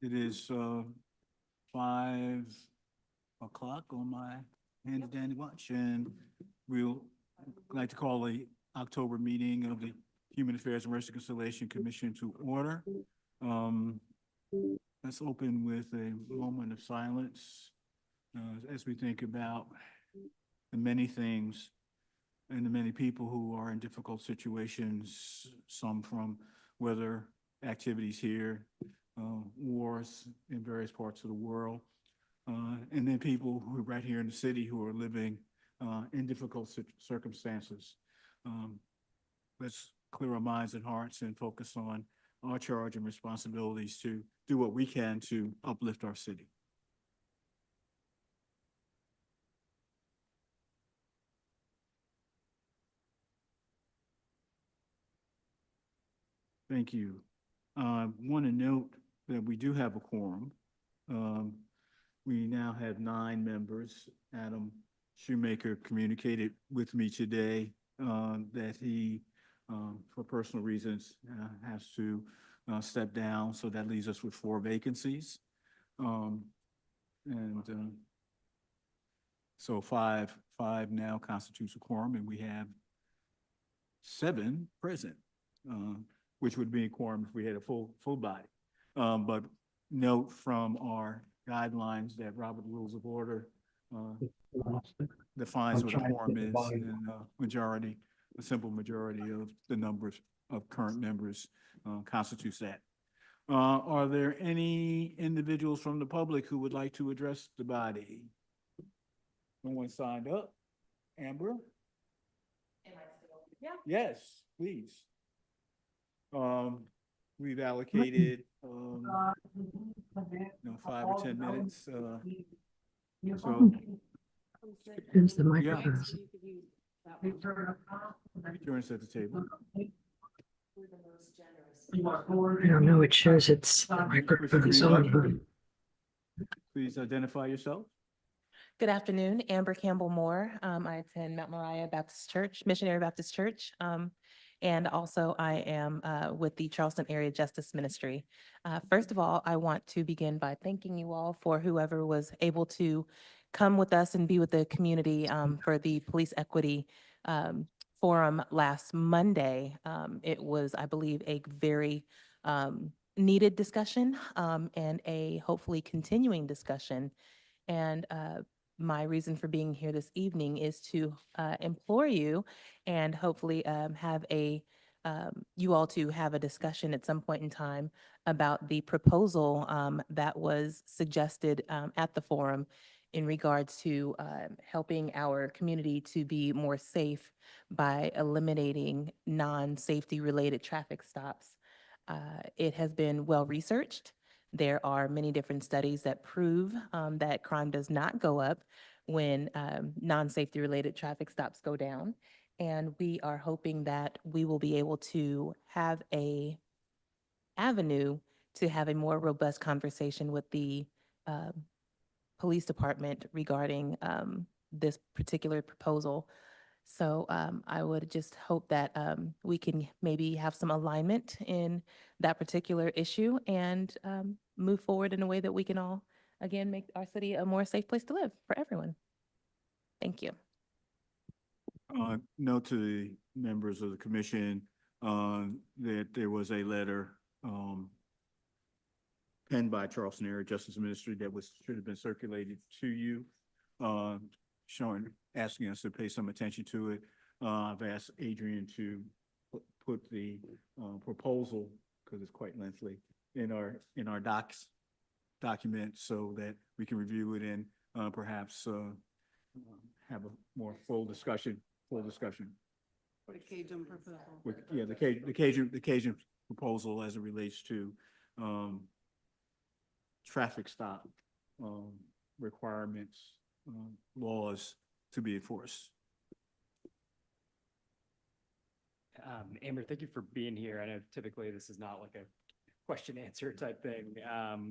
It is 5 o'clock on my handy dandy watch, and we'll like to call the October meeting of the Human Affairs and Reconciliation Commission to order. Um, Let's open with a moment of silence as we think about the many things and the many people who are in difficult situations, some from weather activities here, wars in various parts of the world, and then people who are right here in the city who are living in difficult circumstances. Um, let's clear our minds and hearts and focus on our charge and responsibilities to do what we can to uplift our city. Thank you. I want to note that we do have a quorum. Um, we now have 9 members. Adam Shoemaker communicated with me today that he, for personal reasons, has to step down. So that leaves us with 4 vacancies. Um, and so five now constitutes a quorum, and we have 7 present, which would be a quorum if we had a full body. But note from our guidelines that Robert Rules of Order defines what a quorum is, and majority, a simple majority of the numbers of current members constitutes that. Are there any individuals from the public who would like to address the body? No one signed up? Amber? Yeah. Yes, please. We've allocated, 5 or 10 minutes, so. Use the Yeah. microphone. Join us at the table. I don't know, it shows it's the microphone is on. Please identify yourself. Good afternoon, Amber Campbell Moore. I attend Mount Moriah Baptist Church, Missionary Baptist Church. And also I am with the Charleston Area Justice Ministry. First of all, I want to begin by thanking you all for whoever was able to come with us and be with the community for the Police Equity Forum last Monday. It was, I believe, a very needed discussion and a hopefully continuing discussion. And my reason for being here this evening is to implore you and hopefully have you all to have a discussion at some point in time about the proposal that was suggested at the forum in regards to helping our community to be more safe by eliminating non-safety related traffic stops. It has been well researched. There are many different studies that prove that crime does not go up when non-safety related traffic stops go down. And we are hoping that we will be able to have a avenue to have a more robust conversation with the police department regarding this particular proposal. So I would just hope that we can maybe have some alignment in that particular issue and move forward in a way that we can all, again, make our city a more safe place to live for everyone. Thank you. Note to the members of the commission that there was a letter penned by Charleston Area Justice Ministry that should have been circulated to you, asking us to pay some attention to it. I've asked Adrian to put the proposal, because it's quite lengthy, in our document so that we can review it and perhaps have a more full discussion. The Cajun proposal. Yeah, the Cajun proposal as it relates to traffic stop requirements, laws to be enforced. Amber, thank you for being here. I know typically this is not like a question answer type thing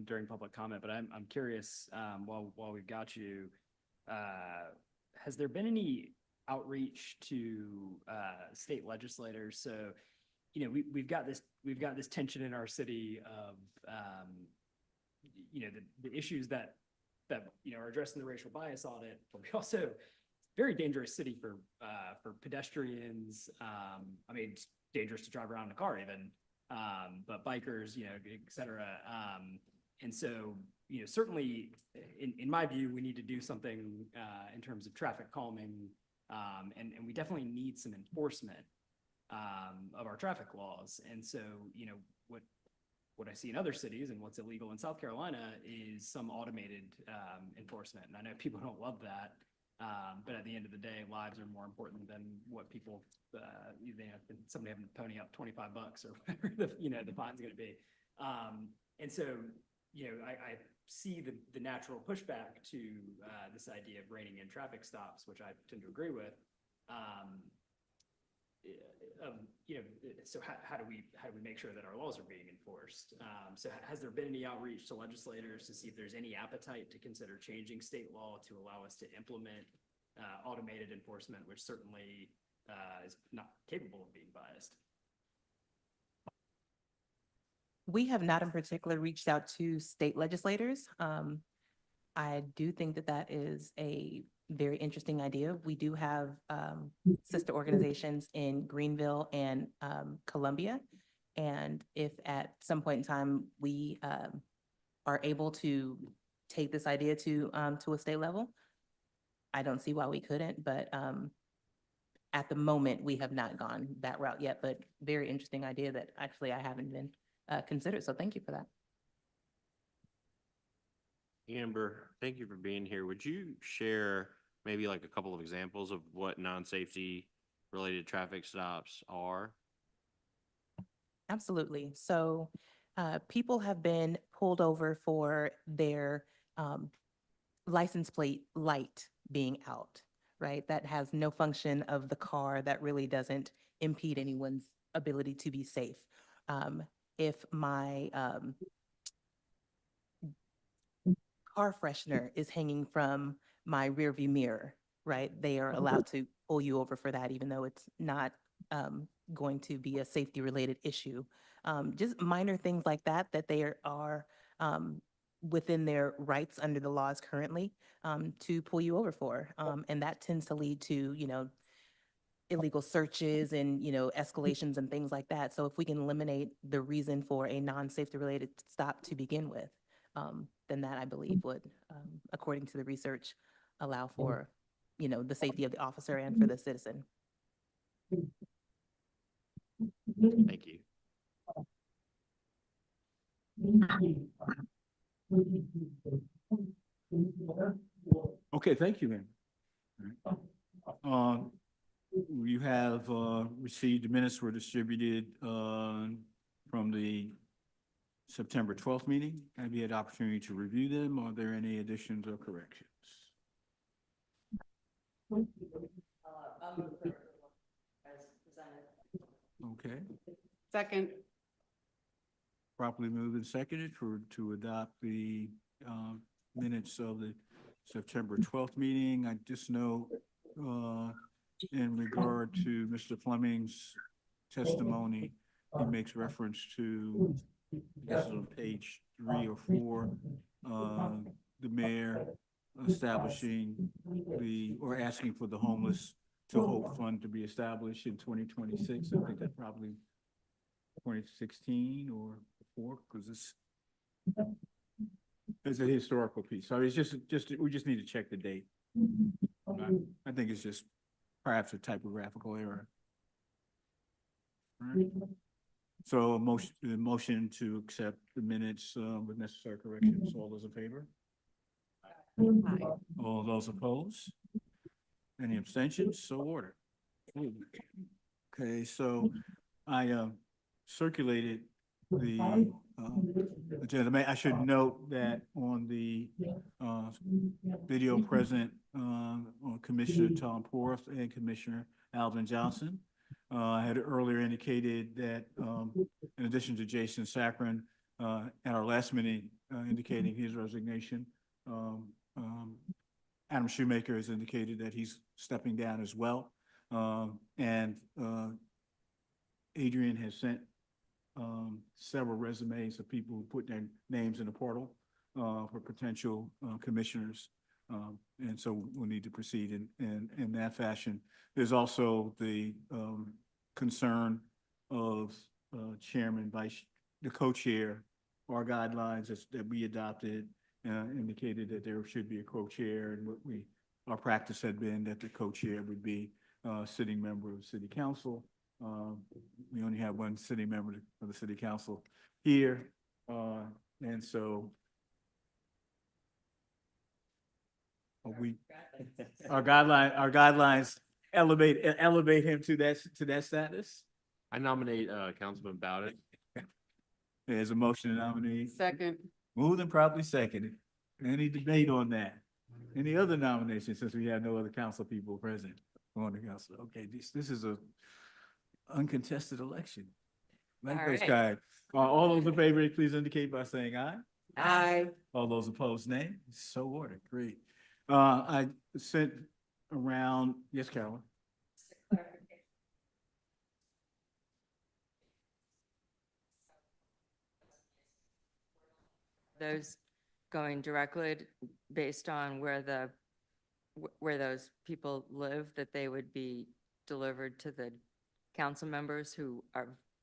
during public comment, but I'm curious, while we've got you, has there been any outreach to state legislators? So, you know, we've got this tension in our city of you know, the issues that, you know, are addressed in the racial bias audit, but we also, very dangerous city for pedestrians. I mean, it's dangerous to drive around in a car even, but bikers, you know, et cetera. And so, you know, certainly in my view, we need to do something in terms of traffic calming. And we definitely need some enforcement of our traffic laws. And so, you know, what I see in other cities and what's illegal in South Carolina is some automated enforcement. And I know people don't love that. But at the end of the day, lives are more important than what people, you know, somebody having to pony up $25 or whatever the fine's going to be. And so, you know, I see the natural pushback to this idea of reining in traffic stops, which I tend to agree with. You know, so how do we make sure that our laws are being enforced? So has there been any outreach to legislators to see if there's any appetite to consider changing state law to allow us to implement automated enforcement, which certainly is not capable of being biased? We have not in particular reached out to state legislators. I do think that that is a very interesting idea. We do have sister organizations in Greenville and Columbia. And if at some point in time we are able to take this idea to a state level, I don't see why we couldn't, but at the moment, we have not gone that route yet, but very interesting idea that actually I haven't been considered. So thank you for that. Amber, thank you for being here. Would you share maybe like a couple of examples of what non-safety related traffic stops are? Absolutely. So people have been pulled over for their license plate light being out, right? That has no function of the car, that really doesn't impede anyone's ability to be safe. If my car freshener is hanging from my rearview mirror, right? They are allowed to pull you over for that, even though it's not going to be a safety related issue. Just minor things like that, that they are within their rights under the laws currently to pull you over for. And that tends to lead to, you know, illegal searches and, you know, escalations and things like that. So if we can eliminate the reason for a non-safety related stop to begin with, then that I believe would, according to the research, allow for, you know, the safety of the officer and for the citizen. Thank you. Okay, thank you, ma'am. You have received, the minutes were distributed from the September 12th meeting. Have you had opportunity to review them? Are there any additions or corrections? Okay, Second. properly moved and seconded to adopt the minutes of the September 12th meeting. I just know in regard to Mr. Fleming's testimony, he makes reference to, I guess it's on page 3 or 4, the mayor establishing or asking for the homeless to hope fund to be established in 2026. I think that probably 2016 or before, because it's a historical piece. So it's we just need to check the date. I think it's just perhaps a typographical error. All right. So a motion to accept the minutes with necessary corrections. All those in favor? All those opposed? Any abstentions? So ordered. Okay, so I circulated the agenda. I should note that on the video present Commissioner Tom Porth and Commissioner Alvin Johnson. I had earlier indicated that in addition to Jason Saccharin at our last meeting indicating his resignation, Adam Shoemaker has indicated that he's stepping down as well. And Adrian has sent several resumes of people who put their names in the portal for potential, commissioners. And so we'll need to proceed in that fashion. There's also the, concern of, chairman, the co-chair. Our guidelines that we adopted, indicated that there should be a co-chair, and our practice had been that the co-chair would be a sitting member of city council. We only have one sitting member of the city council here, and so our guidelines elevate him to that status. I nominate, Councilman Bowden. There's a motion to nominate. Second. Moved and properly seconded. Any debate on that? Any other nominations, since we have no other council people present on the council? Okay, this is a uncontested election. Like All those right. guys. All those in favor, please indicate by saying aye. Aye. All those opposed, nay. So ordered. Great. I sent around, yes, Carolyn? Those going directly based on where those people live, that they would be delivered to the council members who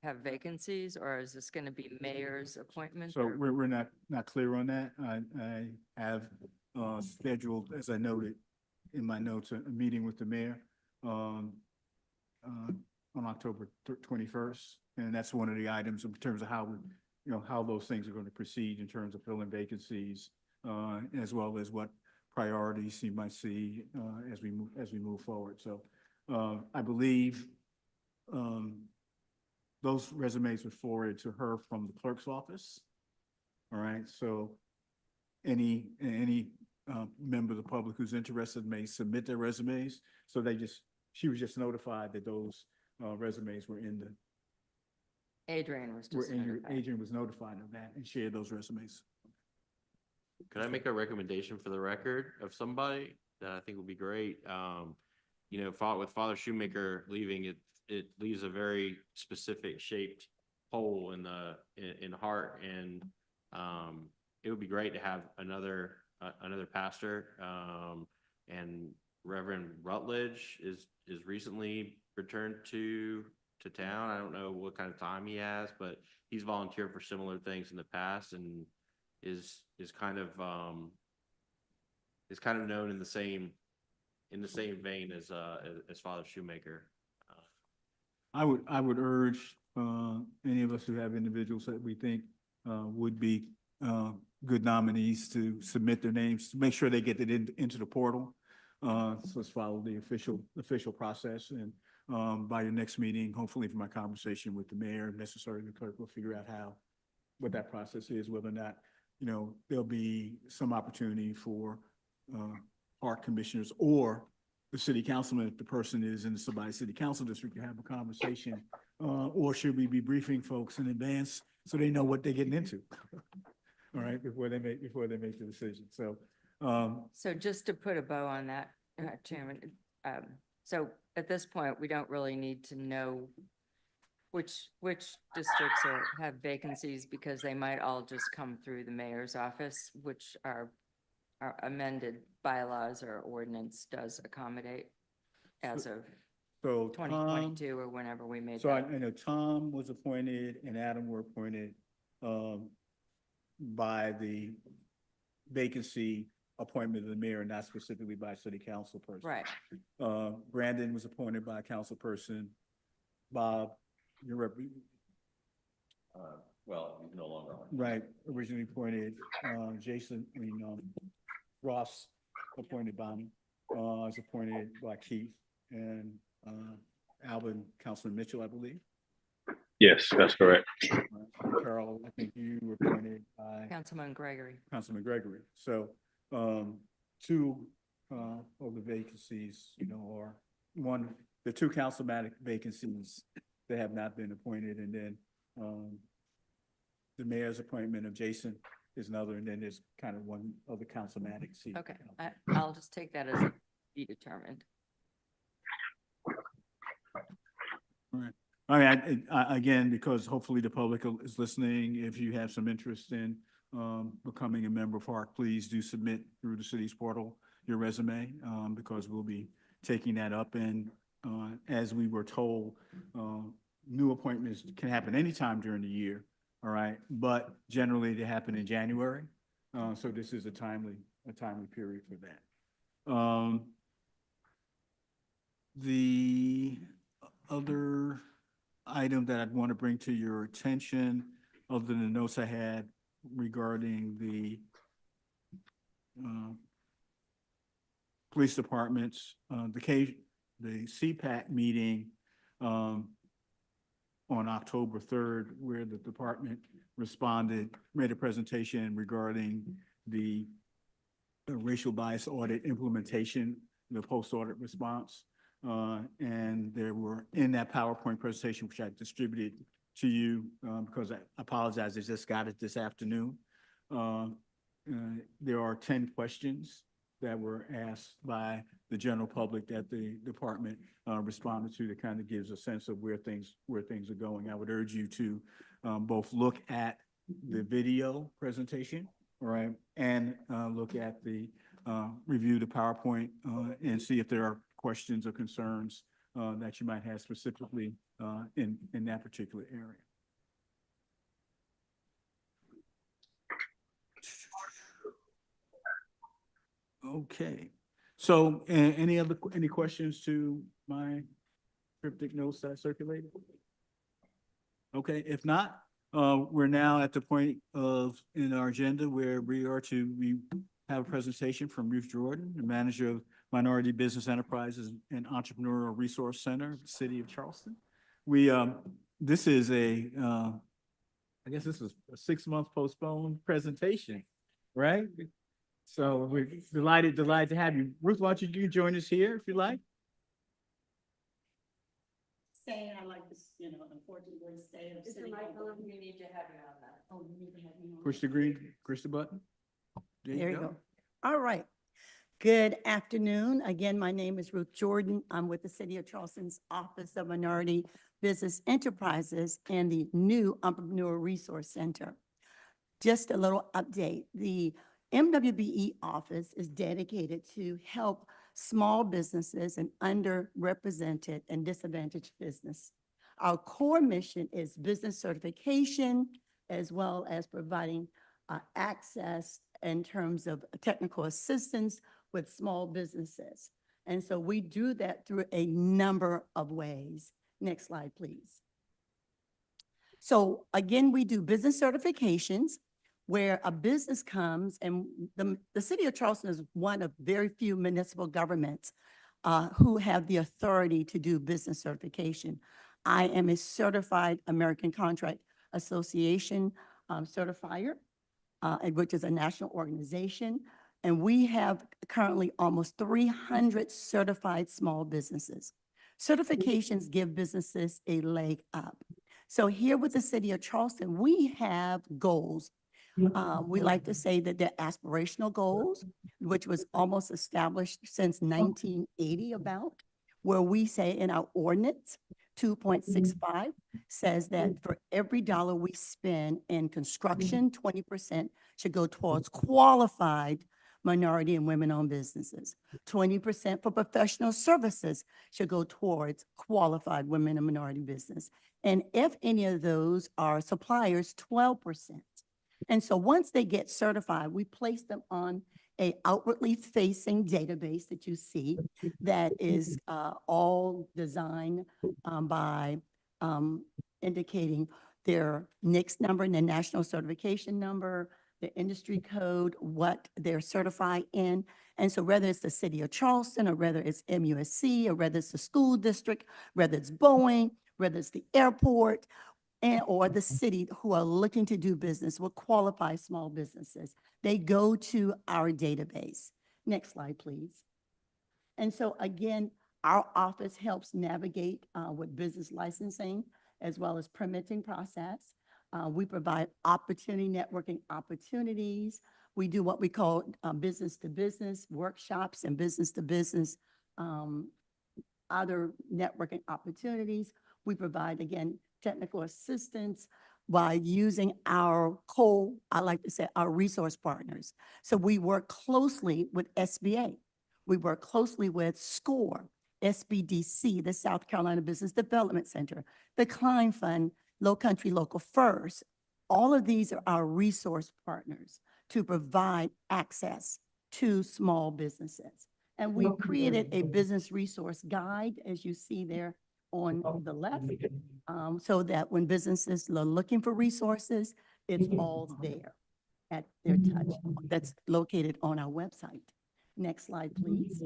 have vacancies, or is this going to be mayor's appointment? So or- we're not clear on that. I have scheduled, as I noted in my notes, a meeting with the mayor on October 21st. And that's one of the items in terms of how how those things are going to proceed in terms of filling vacancies, as well as what priorities you might see as we move forward. So I believe those resumes were forwarded to her from the clerk's office. All right, so any member of the public who's interested may submit their resumes. So she was just notified that those resumes were in the, Adrian was just notified. Adrian was notified of that and shared those resumes. Could I make a recommendation for the record of somebody that I think would be great? With Father Shoemaker leaving, it leaves a very specific shaped hole in the heart, and it would be great to have another pastor. And Reverend Rutledge is recently returned to town. I don't know what kind of time he has, but he's volunteered for similar things in the past, and is kind of known in the same vein as Father Shoemaker. I would urge any of us who have individuals that we think would be good nominees to submit their names, to make sure they get it into the portal. So let's follow the official process, and by your next meeting, hopefully from my conversation with the mayor, if necessary, the clerk will figure out what that process is, whether or not, there'll be some opportunity for park commissioners or the city councilman, if the person is in somebody's city council district, to have a conversation, or should we be briefing folks in advance so they know what they're getting into? All right, before they make the decision. So, So just to put a bow on that, Chairman, so at this point, we don't really need to know which districts have vacancies, because they might all just come through the mayor's office, which our amended bylaws or ordinance does accommodate as of so 2022 or whenever we made So I that. know Tom was appointed and Adam were appointed by the vacancy appointment of the mayor, and not specifically by a city council person. Right. Brandon was appointed by a council person. Bob, you're Well, he's no longer on. right, originally appointed. Ross appointed Bonnie, is appointed by Keith, and Alvin, Councilman Mitchell, I believe. Yes, that's correct. Carol, I think you were appointed by Councilman Gregory. Councilman Gregory. So, two of the vacancies, are the two councilmatic vacancies that have not been appointed, and then the mayor's appointment of Jason is another, and then there's kind of one other councilmatic seat. Okay, I'll just take that as be determined. I mean, again, because hopefully the public is listening, if you have some interest in becoming a member of HARC, please do submit through the city's portal your resume, because we'll be taking that up. And as we were told, new appointments can happen anytime during the year, all right? But generally they happen in January. So this is a timely period for that. The other item that I'd want to bring to your attention, other than the notes I had regarding the police departments, the CPAC meeting on October 3rd, where the department made a presentation regarding the racial bias audit implementation, the post-audit response. And there were, in that PowerPoint presentation, which I distributed to you, because I apologize, I just got it this afternoon. There are 10 questions that were asked by the general public that the department responded to, that kind of gives a sense of where things are going. I would urge you to both look at the video presentation, all right, and look at the review the PowerPoint and see if there are questions or concerns that you might have specifically in that particular area. Okay, so any questions to my cryptic notes that I circulated? Okay, if not, we're now at the point in our agenda where we have a presentation from Ruth Jordan, the manager of Minority Business Enterprises and Entrepreneurial Resource Center, City of Charleston. This is I guess this is a 6-month postponed presentation, right? So we're delighted to have you. Ruth, why don't you join us here if you like? Saying I like this, unfortunately, stay of city. We need to have you on that. Oh, you need to have me on. Push the button. There you go. All right. Good afternoon. Again, my name is Ruth Jordan. I'm with the City of Charleston's Office of Minority Business Enterprises and the new Entrepreneur Resource Center. Just a little update. The MWBE office is dedicated to help small businesses and underrepresented and disadvantaged business. Our core mission is business certification, as well as providing access in terms of technical assistance with small businesses. And so we do that through a number of ways. Next slide, please. So again, we do business certifications where a business comes, and the City of Charleston is one of very few municipal governments who have the authority to do business certification. I am a certified American Contract Association certifier, which is a national organization. And we have currently almost 300 certified small businesses. Certifications give businesses a leg up. So here with the City of Charleston, we have goals. We like to say that they're aspirational goals, which was almost established since 1980 about, where we say in our ordinance, 2.65 says that for every dollar we spend in construction, 20% should go towards qualified minority and women-owned businesses. 20% for professional services should go towards qualified women and minority business. And if any of those are suppliers, 12%. And so once they get certified, we place them on a outwardly facing database that you see that is all designed by indicating their NICS number and their national certification number, the industry code, what they're certified in. And so whether it's the City of Charleston, or whether it's MUSC, or whether it's the school district, whether it's Boeing, whether it's the airport, or the city who are looking to do business with qualified small businesses, they go to our database. Next slide, please. And so again, our office helps navigate with business licensing as well as permitting process. We provide opportunity networking opportunities. We do what we call business to business workshops and business to business other networking opportunities. We provide, again, technical assistance while using I like to say our resource partners. So we work closely with SBA. We work closely with SCORE, SBDC, the South Carolina Business Development Center, the Klein Fund, Low Country Local First. All of these are our resource partners to provide access to small businesses. And we created a business resource guide, as you see there on the left, so that when businesses are looking for resources, it's all there at their touch. That's located on our website. Next slide, please.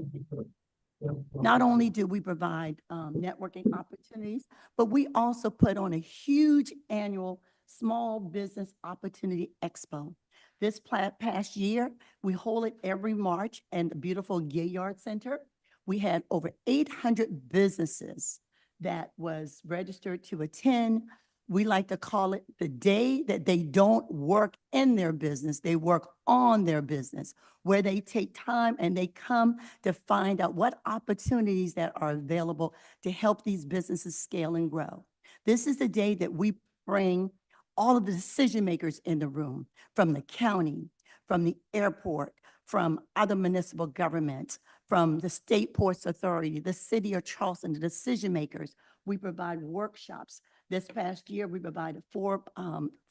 Not only do we provide networking opportunities, but we also put on a huge annual Small Business Opportunity Expo. This past year, we hold it every March in the beautiful Gaillard Center. We had over 800 businesses that was registered to attend. We like to call it the day that they don't work in their business, they work on their business, where they take time and they come to find out what opportunities that are available to help these businesses scale and grow. This is the day that we bring all of the decision makers in the room, from the county, from the airport, from other municipal governments, from the State Ports Authority, the City of Charleston, the decision makers. We provide workshops. This past year, we provided 4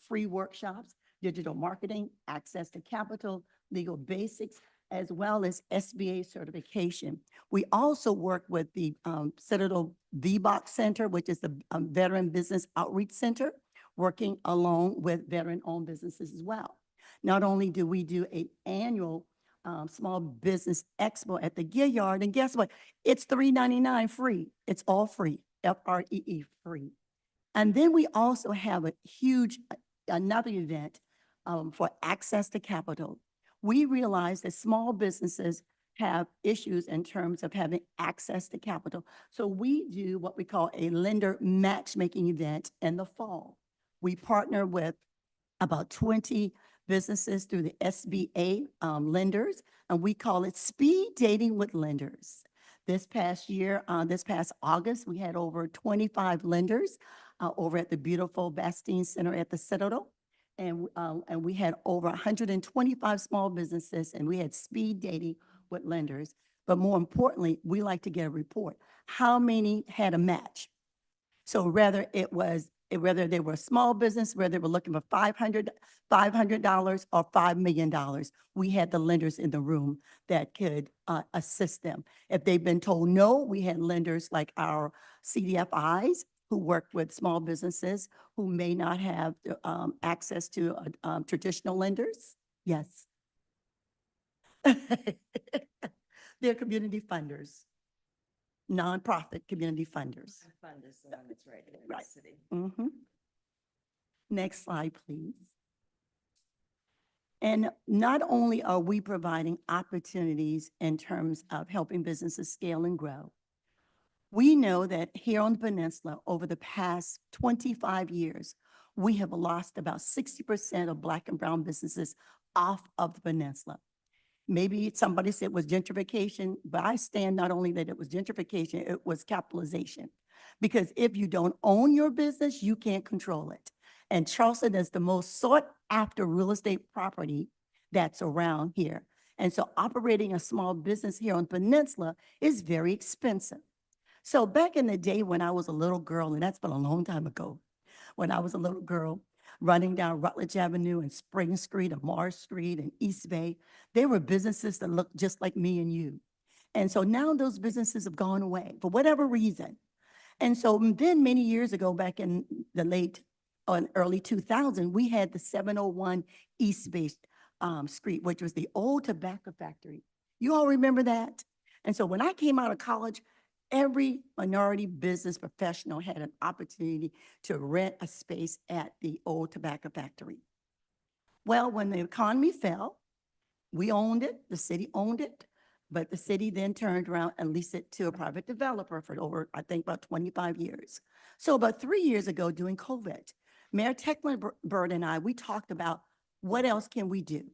free workshops: digital marketing, access to capital, legal basics, as well as SBA certification. We also work with the Citadel VBOX Center, which is the Veteran Business Outreach Center, working along with veteran-owned businesses as well. Not only do we do an annual Small Business Expo at the Gaillard, and guess what? It's $3.99 free. It's all free, FREE, free. And then we also have a huge, another event for access to capital. We realize that small businesses have issues in terms of having access to capital. So we do what we call a lender matchmaking event in the fall. We partner with about 20 businesses through the SBA lenders, and we call it Speed Dating with Lenders. This past year, this past August, we had over 25 lenders over at the beautiful Bastine Center at the Citadel. And we had over 125 small businesses, and we had speed dating with lenders. But more importantly, we like to get a report. How many had a match? So whether they were a small business, whether they were looking for $500 or $5 million, we had the lenders in the room that could assist them. If they've been told no, we had lenders like our CDFIs who work with small businesses who may not have access to traditional lenders. Yes. They're community funders, nonprofit community funders. Fund is the one that's right in the Right. city. Mhm. Next slide, please. And not only are we providing opportunities in terms of helping businesses scale and grow, we know that here on the peninsula, over the past 25 years, we have lost about 60% of Black and brown businesses off of the peninsula. Maybe somebody said it was gentrification, but I stand not only that it was gentrification, it was capitalization. Because if you don't own your business, you can't control it. And Charleston is the most sought after real estate property that's around here. And so operating a small business here on the peninsula is very expensive. So back in the day when I was a little girl, and that's been a long time ago, when I was a little girl running down Rutledge Avenue and Spring Street and Mars Street and East Bay, there were businesses that looked just like me and you. And so now those businesses have gone away for whatever reason. And so then many years ago, back in the late or early 2000, we had the 701 East Bay Street, which was the old tobacco factory. You all remember that? And so when I came out of college, every minority business professional had an opportunity to rent a space at the old tobacco factory. Well, when the economy fell, we owned it, the city owned it, but the city then turned around and leased it to a private developer for over, I think, about 25 years. So about 3 years ago during COVID, Mayor Tecklenburg and I, we talked about what else can we do?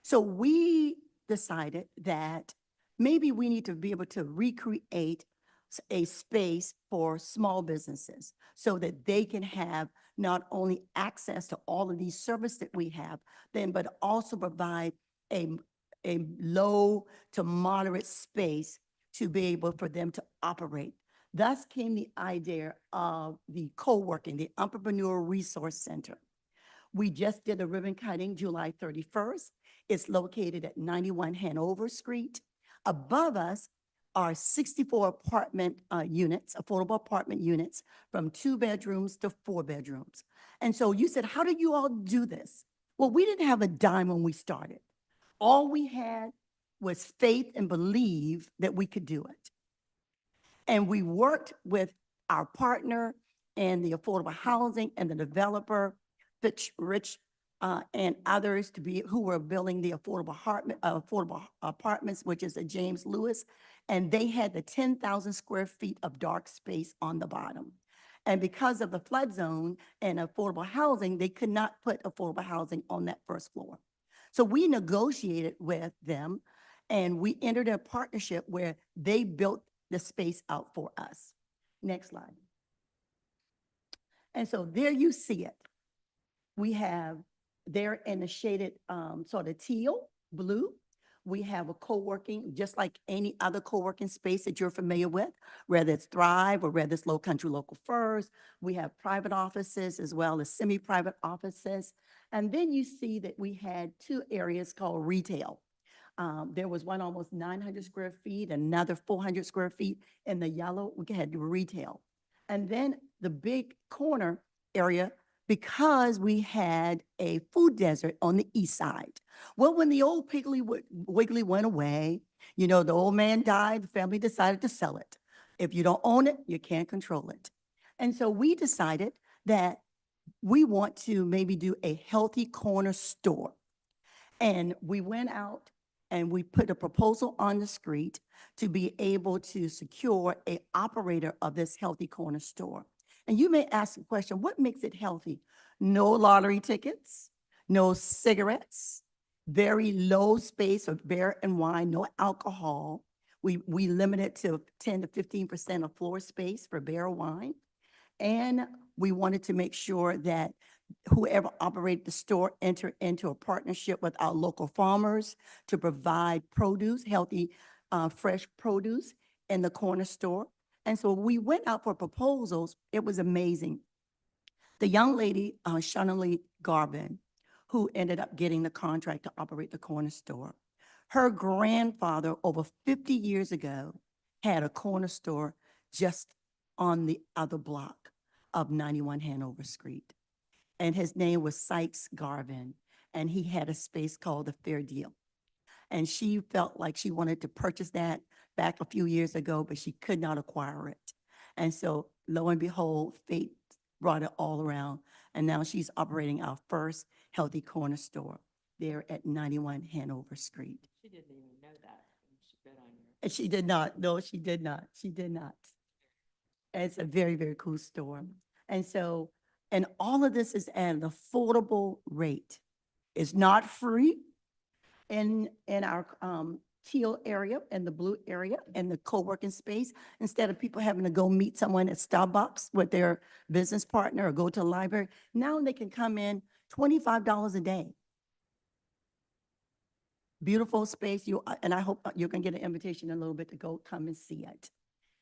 So we decided that maybe we need to be able to recreate a space for small businesses so that they can have not only access to all of these services that we have, then, but also provide a low to moderate space to be able for them to operate. Thus came the idea of the co-working, the Entrepreneur Resource Center. We just did a ribbon cutting July 31st. It's located at 91 Hanover Street. Above us are 64 apartment units, affordable apartment units, from 2 bedrooms to 4 bedrooms. And so you said, how did you all do this? Well, we didn't have a dime when we started. All we had was faith and believe that we could do it. And we worked with our partner and the affordable housing and the developer, Fitch Rich, and others who were building the affordable apartments, which is a James Lewis. And they had the 10,000 square feet of dark space on the bottom. And because of the flood zone and affordable housing, they could not put affordable housing on that first floor. So we negotiated with them and we entered a partnership where they built the space out for us. Next slide. And so there you see it. We have there in the shaded sort of teal blue, we have a co-working, just like any other co-working space that you're familiar with, whether it's Thrive or whether it's Low Country Local First. We have private offices as well as semi-private offices. And then you see that we had 2 areas called retail. There was one almost 900 square feet, another 400 square feet. In the yellow, we had retail. And then the big corner area, because we had a food desert on the east side. Well, when the old Piggly Wiggly went away, you know, the old man died, the family decided to sell it. If you don't own it, you can't control it. And so we decided that we want to maybe do a healthy corner store. And we went out and we put a proposal on the street to be able to secure an operator of this healthy corner store. And you may ask the question, what makes it healthy? No lottery tickets, no cigarettes, very low space of beer and wine, no alcohol. We limit it to 10 to 15% of floor space for beer or wine. And we wanted to make sure that whoever operated the store enter into a partnership with our local farmers to provide produce, healthy, fresh produce in the corner store. And so we went out for proposals. It was amazing. The young lady, Shanalee Garvin, who ended up getting the contract to operate the corner store, her grandfather over 50 years ago had a corner store just on the other block of 91 Hanover Street. And his name was Sykes Garvin, and he had a space called the Fair Deal. And she felt like she wanted to purchase that back a few years ago, but she could not acquire it. And so lo and behold, fate brought it all around. And now she's operating our first healthy corner store there at 91 Hanover Street. She didn't even know that. She bid on your. And she did not. No, she did not. She did not. It's a very, very cool store. And so, and all of this is at an affordable rate. It's not free in our teal area and the blue area and the co-working space. Instead of people having to go meet someone at Starbucks with their business partner or go to the library, now they can come in $25 a day. Beautiful space. And I hope you can get an invitation in a little bit to go come and see it.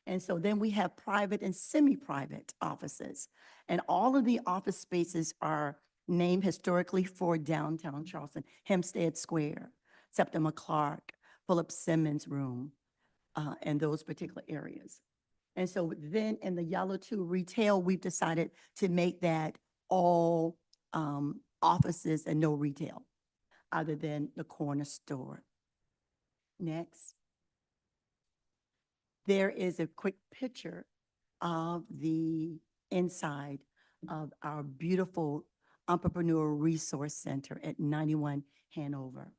And so then we have private and semi-private offices. And all of the office spaces are named historically for downtown Charleston, Hempstead Square, Septima Clark, Philip Simmons Room, and those particular areas. And so then in the yellow 2 retail, we've decided to make that all offices and no retail other than the corner store. Next. There is a quick picture of the inside of our beautiful Entrepreneur Resource Center at 91 Hanover.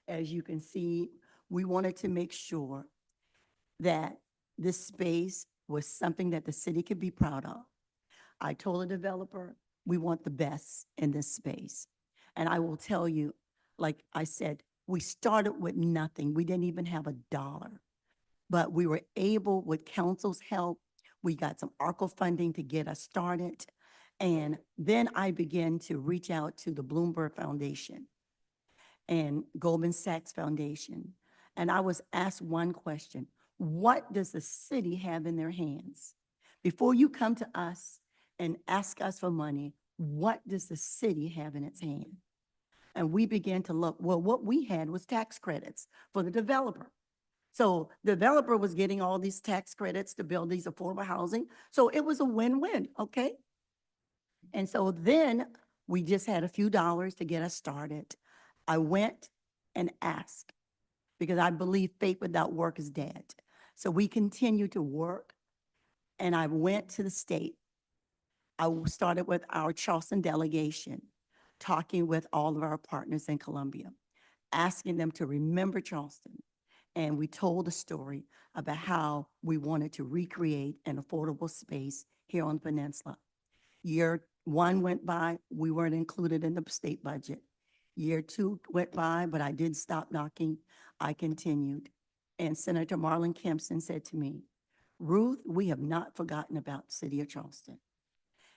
As you can see, we wanted to make sure that this space was something that the city could be proud of. I told the developer, we want the best in this space. And I will tell you, like I said, we started with nothing. We didn't even have $1. But we were able, with council's help, we got some ARCO funding to get us started. And then I began to reach out to the Bloomberg Foundation and Goldman Sachs Foundation. And I was asked one question: what does the city have in their hands? Before you come to us and ask us for money, what does the city have in its hand? And we began to look, well, what we had was tax credits for the developer. So the developer was getting all these tax credits to build these affordable housing. So it was a win-win, okay? And so then we just had a few dollars to get us started. I went and asked, because I believe faith without work is dead. So we continued to work, and I went to the state. I started with our Charleston delegation, talking with all of our partners in Columbia, asking them to remember Charleston. And we told a story about how we wanted to recreate an affordable space here on the peninsula. Year one went by, we weren't included in the state budget. Year two went by, but I didn't stop knocking. I continued. And Senator Marlon Kempson said to me, Ruth, we have not forgotten about the city of Charleston.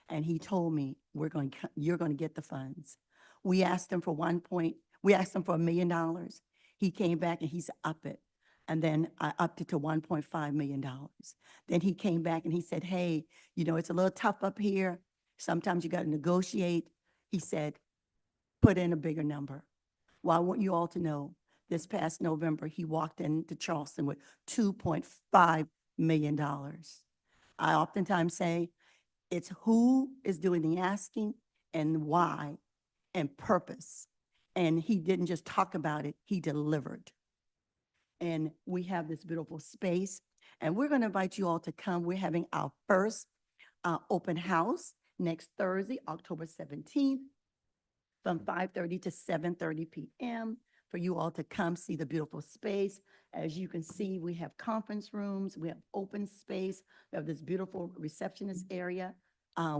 And he told me, you're going to get the funds. We asked him for $1 million. He came back and he said, up it. And then I upped it to $1.5 million. Then he came back and he said, hey, it's a little tough up here. Sometimes you got to negotiate. He said, put in a bigger number. Well, I want you all to know, this past November, he walked into Charleston with $2.5 million. I oftentimes say, it's who is doing the asking and why and purpose. And he didn't just talk about it, he delivered. And we have this beautiful space, and we're going to invite you all to come. We're having our first open house next Thursday, October 17th, from 5:30 to 7:30 p.m. for you all to come see the beautiful space. As you can see, we have conference rooms, we have open space, we have this beautiful receptionist area.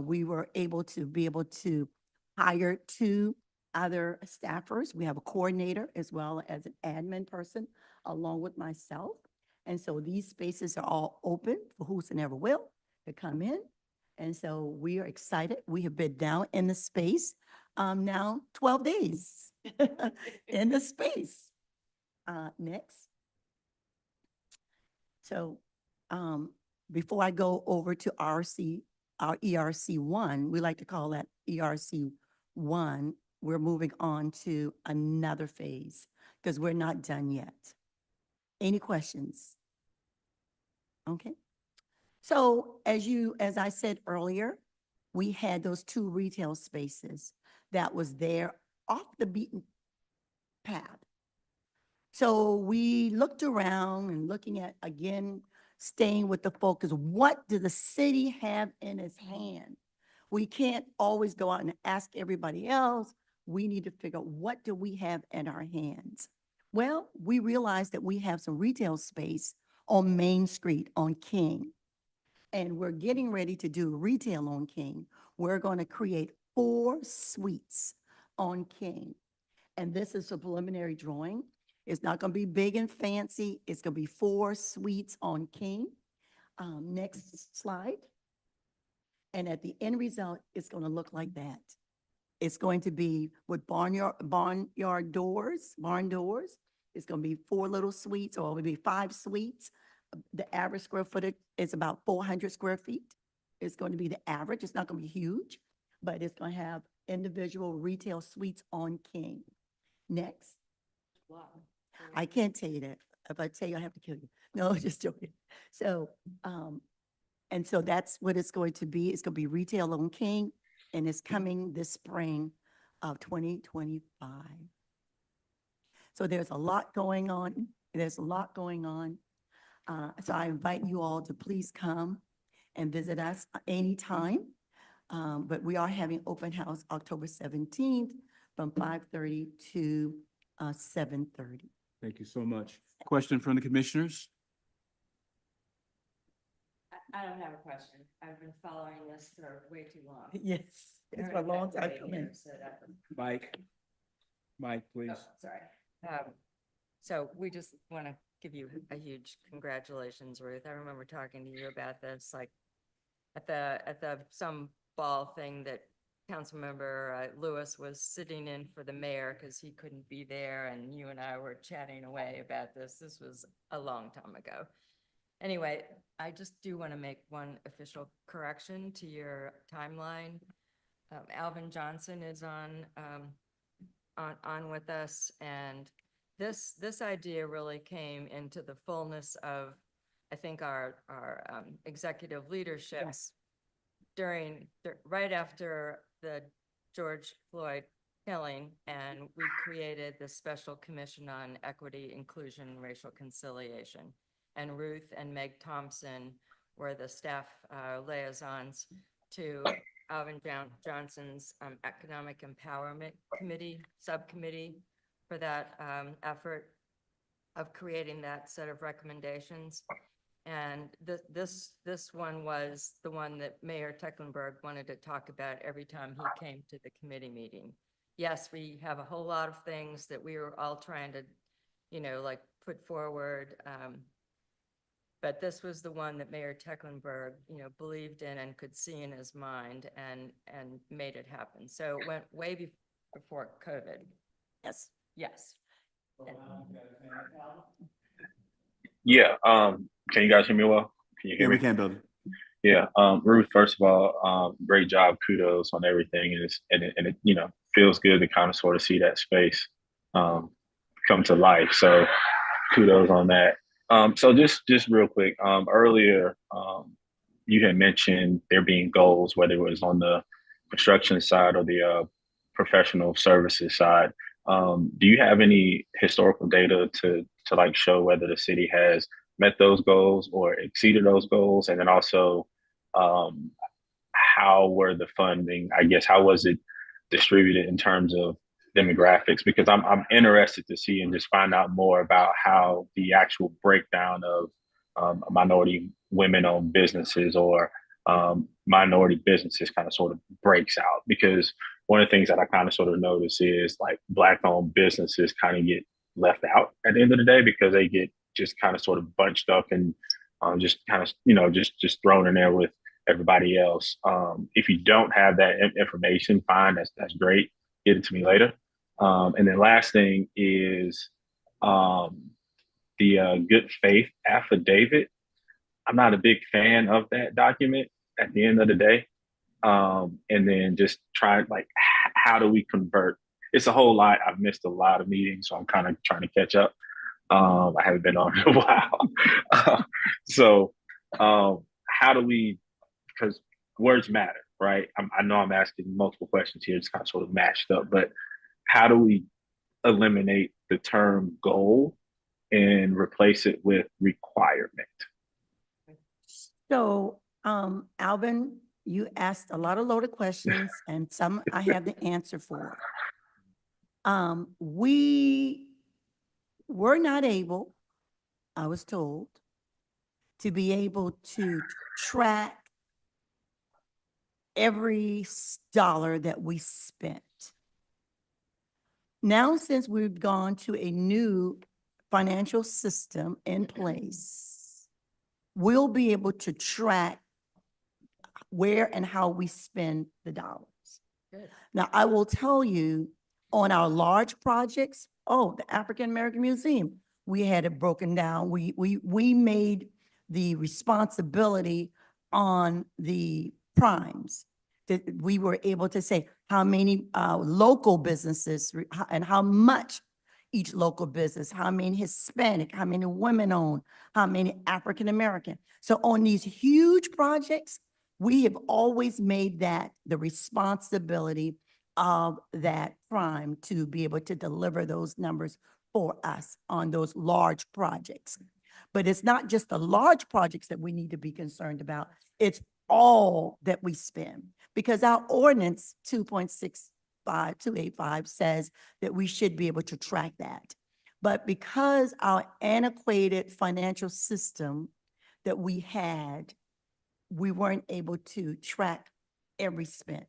We were able to hire 2 other staffers. We have a coordinator as well as an admin person along with myself. And so these spaces are all open for whosoever will to come in. And so we are excited. We have been down in the space now 12 days in the space. Next. So before I go over to our ERC1, we like to call that ERC1, we're moving on to another phase because we're not done yet. Any questions? Okay. So as I said earlier, we had those 2 retail spaces that was there off the beaten path. So we looked around and looking at, again, staying with the focus. What does the city have in its hand? We can't always go out and ask everybody else. We need to figure out, what do we have in our hands? Well, we realized that we have some retail space on Main Street on King. And we're getting ready to do retail on King. We're going to create 4 suites on King. And this is a preliminary drawing. It's not going to be big and fancy. It's going to be 4 suites on King. Next slide. And at the end result, it's going to look like that. It's going to be with barn doors. It's going to be 4 little suites, or it will be 5 suites. The average square footage is about 400 square feet. It's going to be the average. It's not going to be huge, but it's going to have individual retail suites on King. Next. Wow. I can't tell you that. If I tell you, I have to kill you. No, just joking. So, and so that's what it's going to be. It's going to be retail on King, and it's coming this spring of 2025. So there's a lot going on. There's a lot going on. So I invite you all to please come and visit us anytime. But we are having open house October 17th from 5:30 to 7:30. Thank you so much. Question from the commissioners? I don't have a question. I've been following this for way too long. Yes, it's a long time coming. Mike, please. Oh, sorry. So we just want to give you a huge congratulations, Ruth. I remember talking to you about this, like some ball thing that Councilmember Lewis was sitting in for the mayor because he couldn't be there, and you and I were chatting away about this. This was a long time ago. Anyway, I just do want to make one official correction to your timeline. Alvin Johnson is on with us, and this idea really came into the fullness of, I think, our executive leadership Yes. right after the George Floyd killing, and we created the Special Commission on Equity, Inclusion, and Racial Conciliation. And Ruth and Meg Thompson were the staff liaisons to Alvin Johnson's Economic Empowerment Committee, subcommittee for that effort of creating that set of recommendations. And this one was the one that Mayor Tecklenburg wanted to talk about every time he came to the committee meeting. Yes, we have a whole lot of things that we were all trying to, like put forward. But this was the one that Mayor Tecklenburg, believed in and could see in his mind and made it happen. So it went way before COVID. Yes. Yes. Yeah, can you guys hear me well? Can you Yeah, hear we me? can, Billy. Yeah, Ruth, first of all, great job, kudos on everything. And it, feels good to kind of sort of see that space, come to life. So kudos on that. So just real quick, earlier, you had mentioned there being goals, whether it was on the construction side or the professional services side. Do you have any historical data to like show whether the city has met those goals or exceeded those goals? And then also, how were the funding, I guess, how was it distributed in terms of demographics? Because I'm interested to see and just find out more about how the actual breakdown of minority women-owned businesses or minority businesses kind of sort of breaks out. Because one of the things that I kind of sort of notice is like Black-owned businesses kind of get left out at the end of the day because they get just kind of sort of bunched up and just kind of, just thrown in there with everybody else. If you don't have that information, fine, that's great. Get it to me later. And then last thing is the good faith affidavit. I'm not a big fan of that document at the end of the day. And then just try like, how do we convert? It's a whole lot. I've missed a lot of meetings, so I'm kind of trying to catch up. I haven't been on in a while. So how do we, because words matter, right? I know I'm asking multiple questions here, it's kind of sort of mashed up, but how do we eliminate the term goal and replace it with requirement? So, Alvin, you asked a lot of loaded questions and some I have the answer for. We were not able, I was told, to be able to track every dollar that we spent. Now, since we've gone to a new financial system in place, we'll be able to track where and how we spend the dollars. Good. Now, I will tell you, on our large projects, the African American Museum, we had it broken down. We made the responsibility on the primes that we were able to say how many local businesses and how much each local business, how many Hispanic, how many women owned, how many African American. So on these huge projects, we have always made that the responsibility of that prime to be able to deliver those numbers for us on those large projects. But it's not just the large projects that we need to be concerned about. It's all that we spend, because our ordinance 2.65285 says that we should be able to track that. But because our antiquated financial system that we had, we weren't able to track every spend.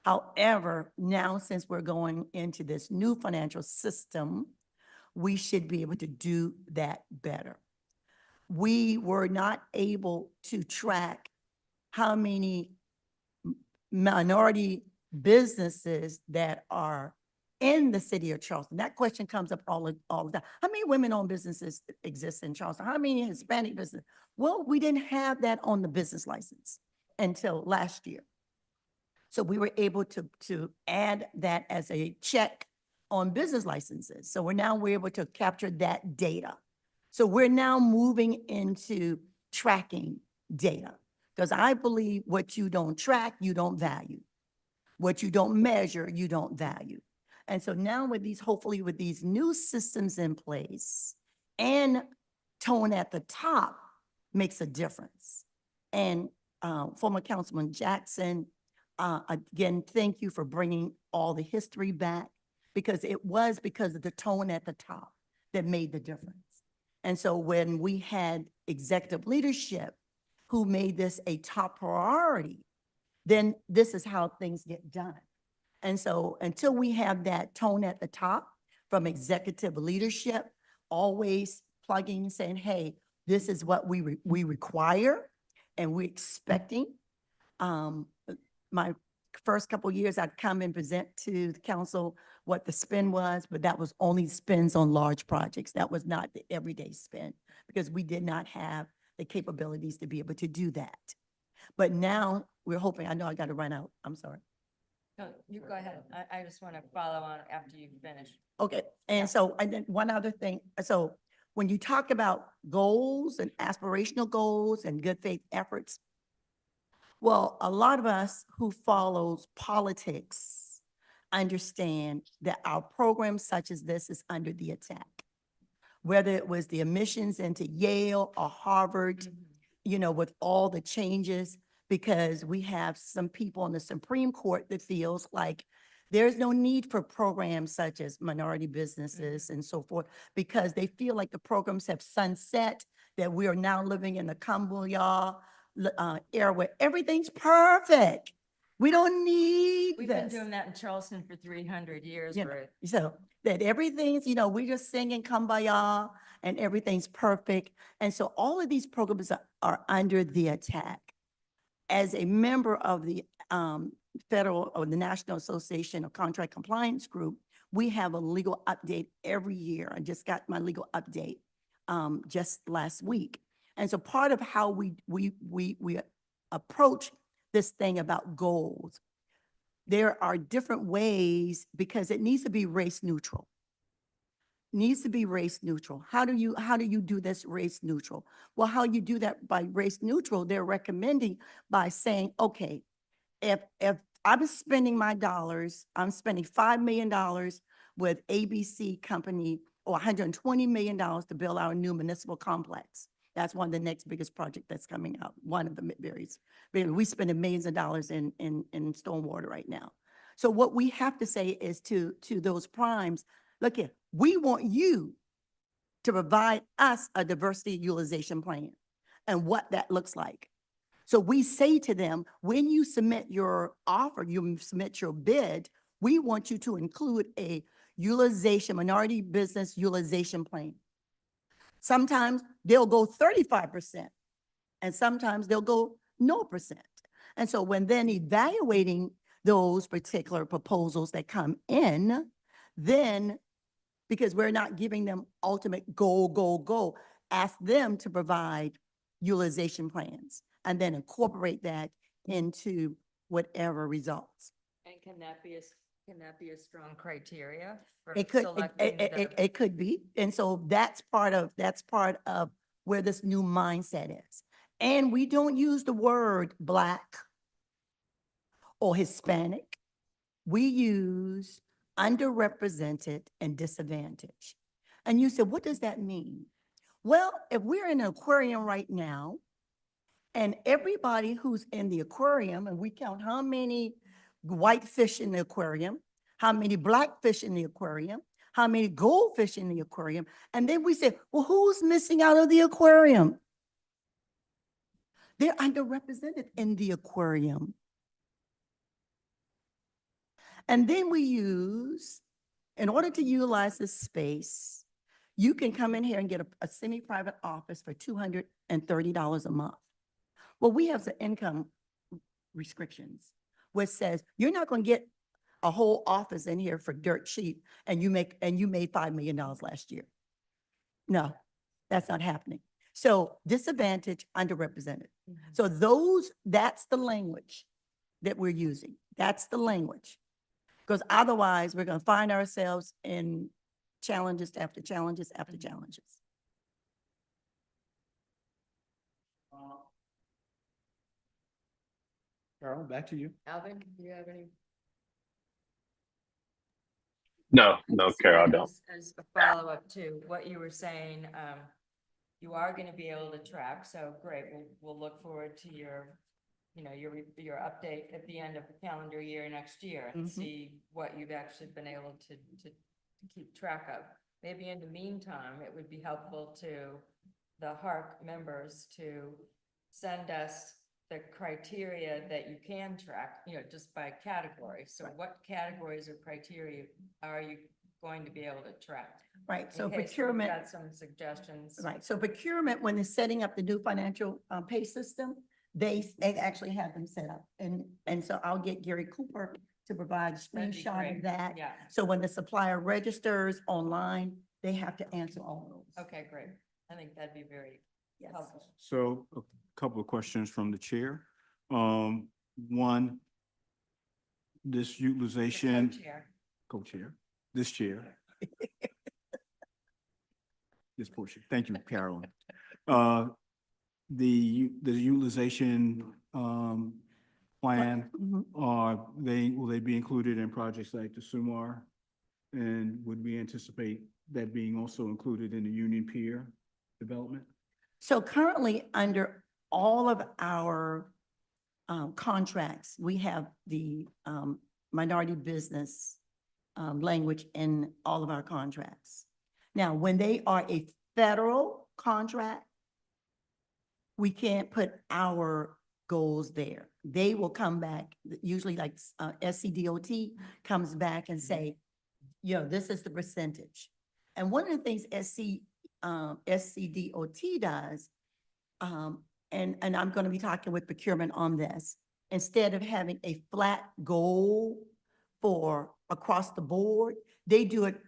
However, now since we're going into this new financial system, we should be able to do that better. We were not able to track how many minority businesses that are in the city of Charleston? That question comes up all the time. How many women-owned businesses exist in Charleston? How many Hispanic business? Well, we didn't have that on the business license until last year. So we were able to add that as a check on business licenses. So we're able to capture that data. So we're now moving into tracking data. Because I believe what you don't track, you don't value. What you don't measure, you don't value. And so now with these, hopefully with these new systems in place and tone at the top makes a difference. And former Councilman Jackson, again, thank you for bringing all the history back, because it was because of the tone at the top that made the difference. And so when we had executive leadership who made this a top priority, then this is how things get done. And so until we have that tone at the top from executive leadership, always plugging and saying, hey, this is what we require and we're expecting. My first couple of years, I'd come and present to the council what the spend was, but that was only spends on large projects. That was not the everyday spend, because we did not have the capabilities to be able to do that. But now we're hoping, I know I got to run out. I'm sorry. No, you go ahead. I just want to follow on after you finish. Okay, and so, and then one other thing, so when you talk about goals and aspirational goals and good faith efforts, well, a lot of us who follows politics understand that our program such as this is under the attack. Whether it was the admissions into Yale or Harvard, you know, with all the changes, because we have some people on the Supreme Court that feels like there's no need for programs such as minority businesses and so forth, because they feel like the programs have sunset, that we are now living in the Kumbaya era where everything's perfect. We don't need We've this. been doing that in Charleston for 300 years, You know, Ruth. so that everything's, you know, we just singing Kumbaya and everything's perfect. And so all of these programs are under the attack. As a member of the federal or the National Association of Contract Compliance Group, we have a legal update every year. I just got my legal update just last week. And so part of how we approach this thing about goals, there are different ways, because it needs to be race neutral. Needs to be race neutral. How do you do this race neutral? Well, how you do that by race neutral, they're recommending by saying, okay, if I'm spending my dollars, I'm spending $5 million with ABC company, or $120 million to build our new municipal complex. That's one of the next biggest project that's coming out. One of the various, we spending millions of dollars in stormwater right now. So what we have to say is to those primes, look here, we want you to provide us a diversity utilization plan and what that looks like. So we say to them, when you submit your offer, you submit your bid, we want you to include a minority business utilization plan. Sometimes they'll go 35%, and sometimes they'll go 0%. And so when then evaluating those particular proposals that come in, then, because we're not giving them ultimate goal, ask them to provide utilization plans and then incorporate that into whatever results. And can that be a strong criteria for It could, selecting the? it could be. And so that's part of where this new mindset is. And we don't use the word Black or Hispanic. We use underrepresented and disadvantaged. And you said, what does that mean? Well, if we're in an aquarium right now, and everybody who's in the aquarium, and we count how many white fish in the aquarium, how many black fish in the aquarium, how many goldfish in the aquarium, and then we say, well, who's missing out of the aquarium? They're underrepresented in the aquarium. And then we use, in order to utilize this space, you can come in here and get a semi-private office for $230 a month. Well, we have some income restrictions. which says, you're not gonna get a whole office in here for dirt cheap and you made $5 million last year. No, that's not happening. So disadvantaged, underrepresented. So that's the language that we're using. That's the language. Because otherwise, we're gonna find ourselves in challenges after challenges after challenges. Carol, back to you. Alvin, do you have any? No, Just Carol, I don't. As a follow-up to what you were saying, you are gonna be able to track, so great, we'll look forward to your, your update at the end of the calendar year next year and Mhm. see what you've actually been able to keep track of. Maybe in the meantime, it would be helpful to the HARC members to send us the criteria that you can track, just by category. So what categories or criteria are you going to be able to track? Right, so In case we've procurement. got some suggestions. Right, so procurement, when they're setting up the new financial pay system, they actually have them set up. And so I'll get Gary Cooper to provide a That'd be screenshot great. of that. Yeah, So when the supplier registers online, they have to answer all those. okay, great. I think that'd be very Yes. helpful. So a couple of questions from the chair. One, this The utilization, co-chair. co-chair, this chair. This portion. Thank you, Carolyn. The utilization, plan, Mhm. will they be included in projects like the SUMAR? And would we anticipate that being also included in the Union Pier development? So currently, under all of our contracts, we have the minority business language in all of our contracts. Now, when they are a federal contract, we can't put our goals there. They will come back, usually like SCDOT comes back and say, this is the percentage. And one of the things SCDOT does, and I'm going to be talking with procurement on this, instead of having a flat goal for across the board, they do it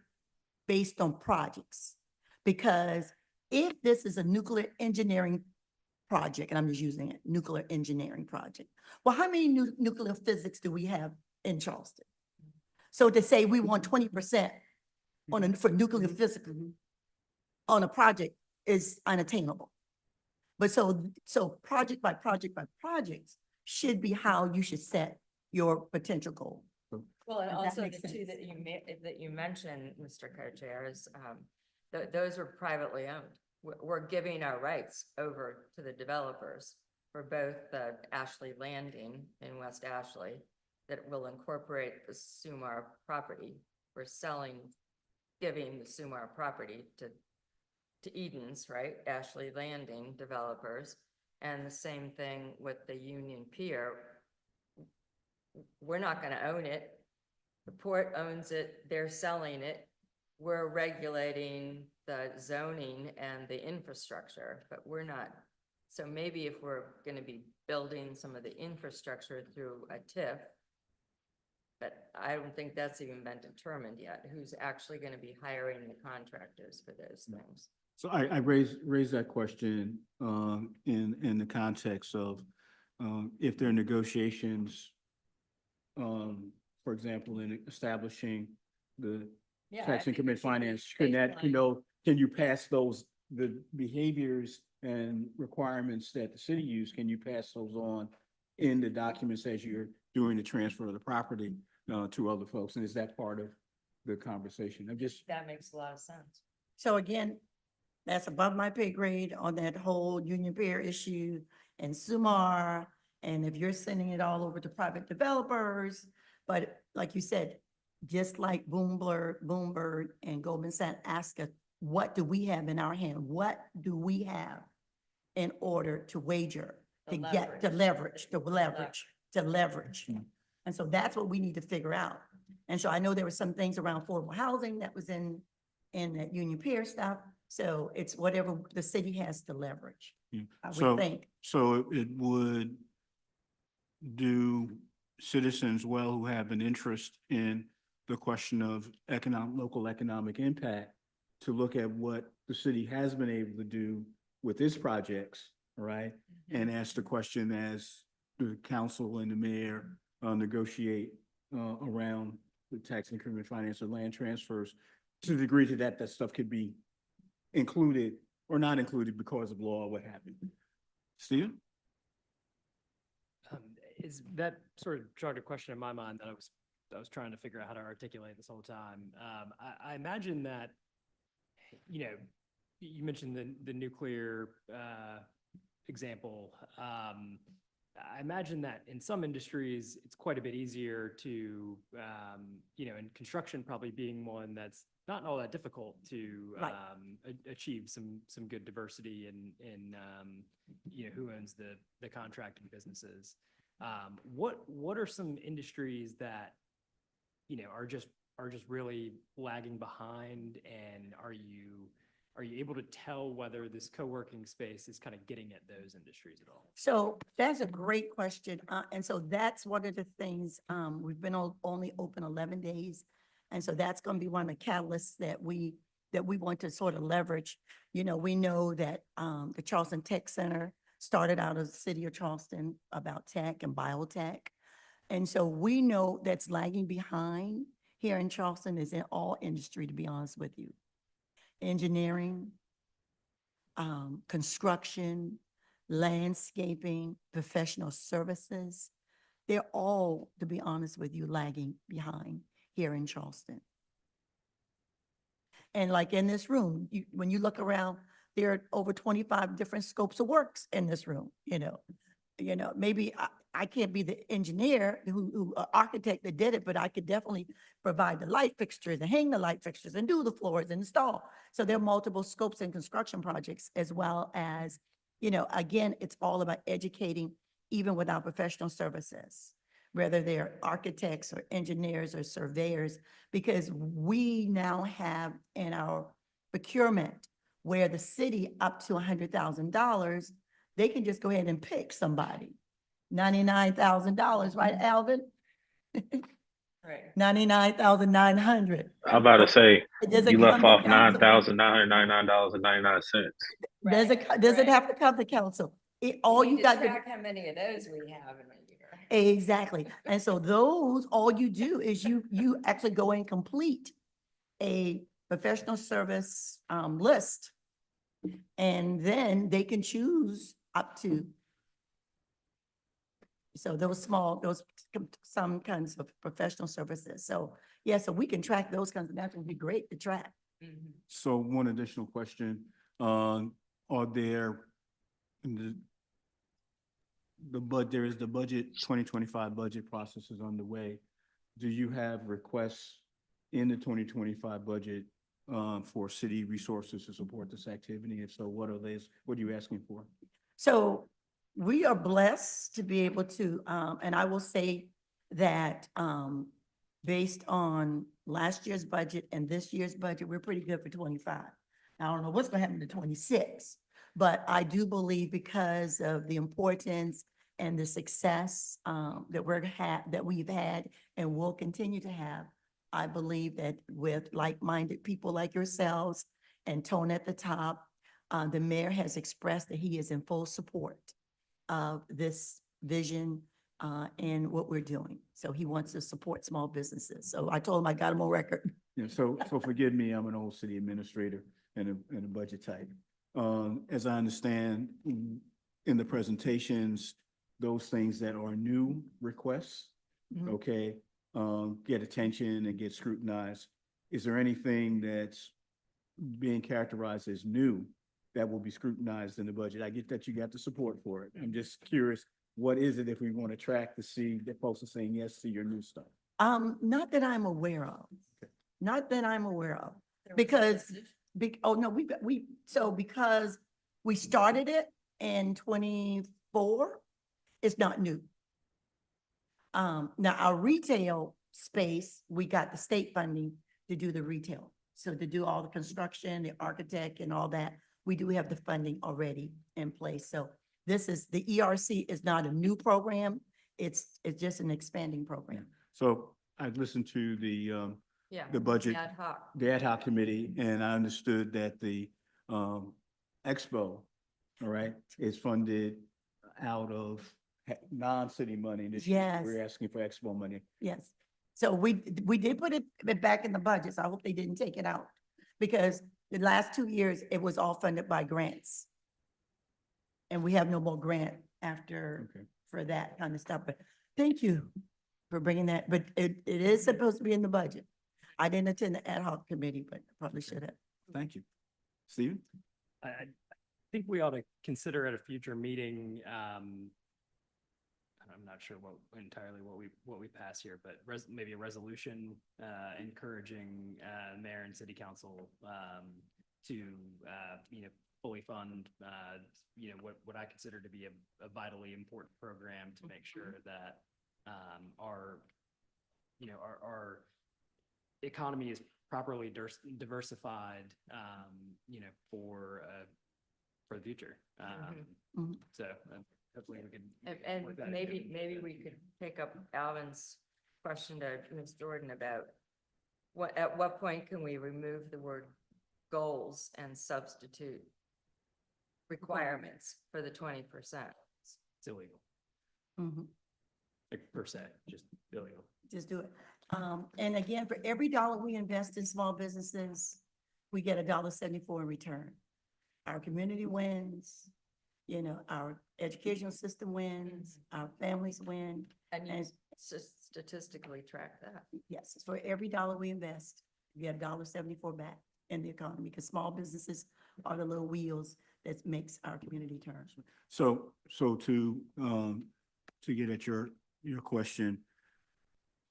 based on projects. Because if this is a nuclear engineering project, and I'm just using it, nuclear engineering project, well, how many nuclear physics do we have in Charleston? So to say we want 20% for nuclear physics on a project is unattainable. But so project by project by projects should be how you should set your potential goal. Well, and If that also makes the two sense. that you mentioned, Mr. Co-Chair, is, those are privately owned. We're giving our rights over to the developers for both the Ashley Landing in West Ashley that will incorporate the SUMAR property. We're giving the SUMAR property to Eden's, right? Ashley Landing developers. And the same thing with the Union Pier. We're not going to own it. The port owns it. They're selling it. We're regulating the zoning and the infrastructure, but we're not. So maybe if we're going to be building some of the infrastructure through a TIF, but I don't think that's even been determined yet, who's actually going to be hiring the contractors for those things. So I raised that question in the context of if there are negotiations, for example, in establishing the Yeah, I tax think increment it should be finance, can that, baseline. can you pass the behaviors and requirements that the city use, can you pass those on in the documents as you're doing the transfer of the property to other folks? And is that part of the conversation? That makes a lot of sense. So again, that's above my pay grade on that whole Union Pier issue and SUMAR. And if you're sending it all over to private developers, but like you said, just like Bloomberg and Goldman Sachs ask us, what do we have in our hand? What do we have in order to wager, The to get, to leverage. And so that's what we need to figure out. And so I know there were some things around affordable housing that was in that Union Pier stuff. So it's whatever the city has to leverage, Yeah. I So- would think. So it would do citizens well who have an interest in the question of local economic impact to look at what the city has been able to do with its projects, all right? And ask the question as the council and the mayor negotiate around the tax increment finance and land transfers to the degree that that stuff could be included or not included because of law or what have you. Stephen? Is that sort of jogged a question in my mind that I was trying to figure out how to articulate this whole time. I imagine that, you know, you mentioned the nuclear example. I imagine that in some industries, it's quite a bit easier to, you know, in construction probably being one that's not all that difficult to Right. achieve some good diversity in you know, who owns the contracting businesses. What are some industries that, you know, are just really lagging behind, and are you able to tell whether this co-working space is kind of getting at those industries at all? So that's a great question. And so that's one of the things, we've been only open 11 days. And so that's going to be one of the catalysts that we want to sort of leverage. You know, we know that, the Charleston Tech Center started out of the city of Charleston about tech and biotech. And so we know that's lagging behind here in Charleston is in all industry, to be honest with you. Engineering, construction, landscaping, professional services. They're all, to be honest with you, lagging behind here in Charleston. And like in this room, when you look around, there are over 25 different scopes of works in this room, you know. Maybe I can't be the engineer who architect that did it, but I could definitely provide the light fixtures and hang the light fixtures and do the floors and install. So there are multiple scopes and construction projects, as well as, you know, again, it's all about educating even with our professional services, whether they're architects or engineers or surveyors, because we now have in our procurement where the city up to $100,000, they can just go ahead and pick somebody. $99,000, right, Alvin? Right. 99,900. I'm about to say, Does it you come left to off council? $9,999.99. Does it have to come to council? All you got to. Track how many of those we have in a year. Exactly. And so those, all you do is you actually go and complete a professional service list. And then they can choose up to. So some kinds of professional services. So, yeah, so we can track those kinds of, that would be great to track. So one additional question, are there, there is the budget, 2025 budget process is underway. Do you have requests in the 2025 budget for city resources to support this activity? If so, what are these, what are you asking for? So we are blessed to be able to, and I will say that based on last year's budget and this year's budget, we're pretty good for 25. I don't know what's going to happen to 26, but I do believe because of the importance and the success that we've had and will continue to have, I believe that with like-minded people like yourselves and Tone at the top, the mayor has expressed that he is in full support of this vision and what we're doing. So he wants to support small businesses. So I told him I got him on record. Yeah, so forgive me, I'm an old city administrator and a budget type. As I understand in the presentations, those things that are new requests, Mhm. okay, get attention and get scrutinized. Is there anything that's being characterized as new that will be scrutinized in the budget? I get that you got the support for it. I'm just curious, what is it if we want to track to see that folks are saying yes to your new stuff? Not that I'm aware of. Not that I'm aware of. Because, because we started it in 24, it's not new. Now our retail space, we got the state funding to do the retail. So to do all the construction, the architect and all that, we do have the funding already in place. So this is, the ERC is not a new program. it's just an expanding program. So I listened to the Yeah. budget, Ad hoc. the ad hoc committee, and I understood that the, expo, all right, is funded out of non-city money. This year Yes. we're asking for expo money. Yes. So we did put it back in the budget, so I hope they didn't take it out. Because the last 2 years, it was all funded by grants. And we have no more grant after, Okay. for that kind of stuff. But thank you for bringing that, but it is supposed to be in the budget. I didn't attend the ad hoc committee, but probably should have. Thank you. Stephen? I think we ought to consider at a future meeting, I'm not sure entirely what we pass here, but maybe a resolution, encouraging, mayor and city council, to, fully fund, what I consider to be a vitally important program to make sure that, our economy is properly diversified, for the future. Mhm. So hopefully we can. And work that into maybe we could pick up Alvin's question to Ms. Jordan about at what point can we remove the word goals and substitute requirements for the 20%? It's illegal, Mhm. like per se, just illegal. Just do it. And again, for every dollar we invest in small businesses, we get $1.74 in return. Our community wins, our educational system wins, our families win. And you And statistically track that. yes, for every dollar we invest, we get $1.74 back in the economy, because small businesses are the little wheels that makes our community turn. So to get at your question,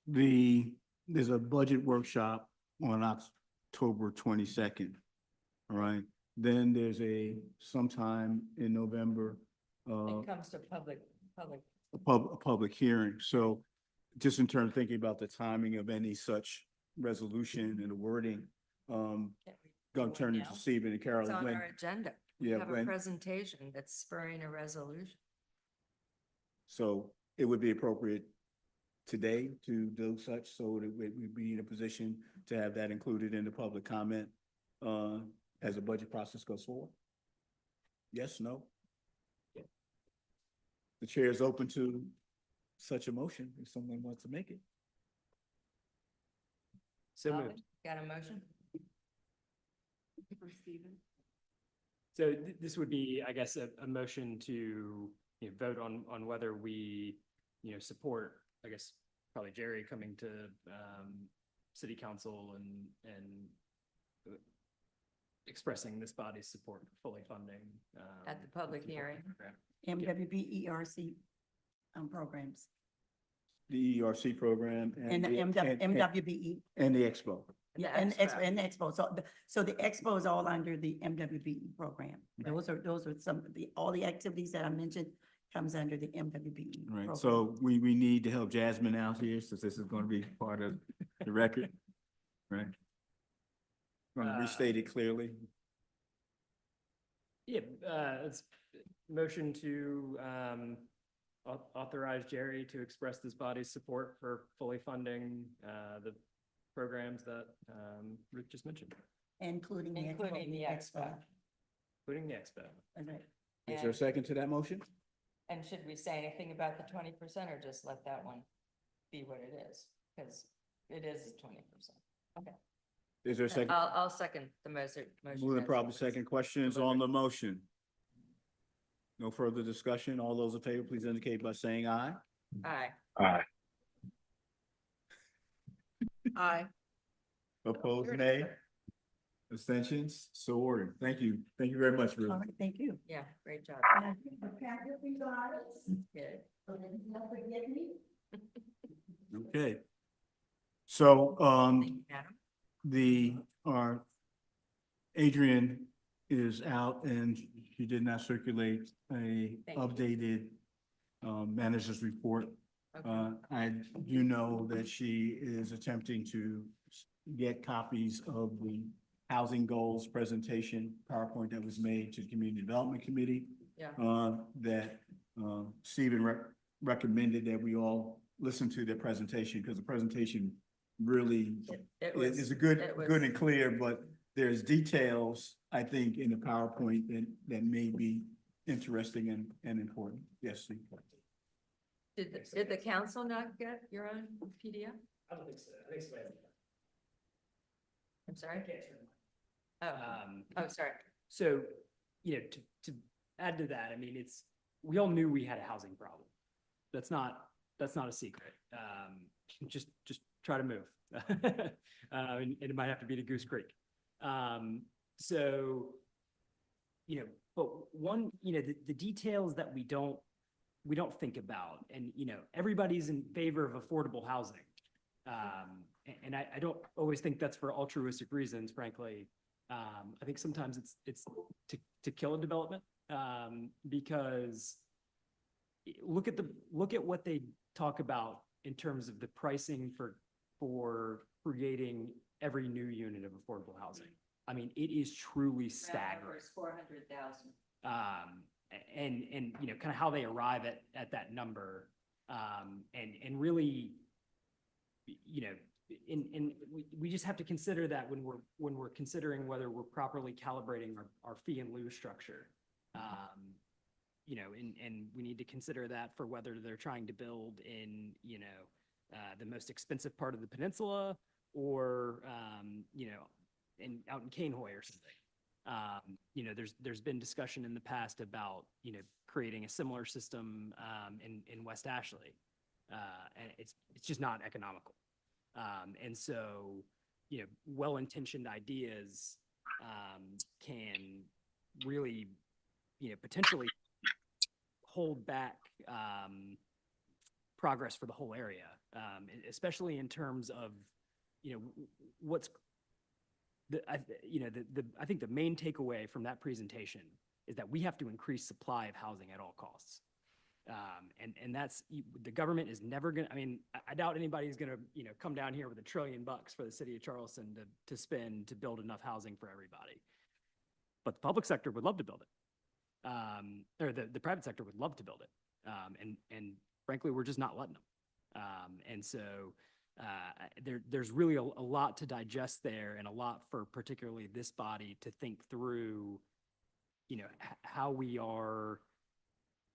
there's a budget workshop on October 22nd, all right? Then there's sometime in November, It comes to public. a public hearing. So just in terms of thinking about the timing of any such resolution and the wording, gonna turn it to Stephen and It's Carolyn. on When- our agenda. We Yeah, have a when- presentation that's spurring a resolution. So it would be appropriate today to do such, so that we'd be in a position to have that included in the public comment, as the budget process goes forward? Yes, no? The chair is open to such a motion if someone wants to make it. So Alvin, moved. got a motion? So this would be, I guess, a motion to, vote on whether we, support, I guess, probably Jerry coming to, city council and expressing this body's support for fully funding. At the public hearing. program. MWBERC programs The ERC program and the MWBE. and the expo. And Yeah, the and expo. and the expo. So the expo is all under the MWBE program. Those are some of all the activities that I mentioned comes under the MWBE Right, program. so we need to help Jasmine out here, since this is gonna be part of the record, right? Gonna restate it clearly. Yeah, it's motion to, authorize Jerry to express this body's support for fully funding, the programs that, Ruth just mentioned, Including the Including the expo. including the expo. Okay. Is there a second to that motion? And should we say anything about the 20% or just let that one be what it is? Because it is 20%. Okay. Is there a second? I'll second the motion. Moving as probably it was second. Questions on the motion? No further discussion. All those in favor, please indicate by saying aye. Aye. Aye. Aye. Opposed, nay? Abstentions? So ordered. Thank you. Thank you very much, Ruth. All right, thank you. Yeah, great job. Good. Okay. So, Thank you, Adam. our Adrian is out and she did not circulate a Thank you. updated manager's report. Okay. I do know that she is attempting to get copies of the housing goals presentation PowerPoint that was made to the Community Development Committee. Yeah. That Stephen recommended that we all listen to their presentation, because the presentation really It is was, a good, it was- good and clear, but there's details, I think, in the PowerPoint that may be interesting and important. Yes, Steve. did the council not get your own PDF? I don't think so. I think somebody. I'm sorry? Oh, Um, oh, sorry. so, to add to that, I mean, we all knew we had a housing problem. That's not a secret. Just try to move. And it might have to be to Goose Creek. So, but one, the details that we don't think about, and, everybody's in favor of affordable housing. And I don't always think that's for altruistic reasons, frankly. I think sometimes it's to kill a development, because look at what they talk about in terms of the pricing for creating every new unit of affordable housing. I mean, it is truly staggering. 400,000. And kind of how they arrive at that number, and really, and we just have to consider that when we're considering whether we're properly calibrating our fee and lieu structure. And we need to consider that for whether they're trying to build in, the most expensive part of the peninsula, or, out in Cainhoy or something. There's been discussion in the past about, creating a similar system, in West Ashley. And it's just not economical. And so, well-intentioned ideas, can really, potentially hold back, progress for the whole area, especially in terms of, what's I think the main takeaway from that presentation is that we have to increase supply of housing at all costs. And that's, the government is never gonna, I mean, I doubt anybody's gonna, come down here with $1 trillion for the city of Charleston to spend to build enough housing for everybody. But the public sector would love to build it. Or the private sector would love to build it. And frankly, we're just not letting them. And so there's really a lot to digest there, and a lot for particularly this body to think through, how we are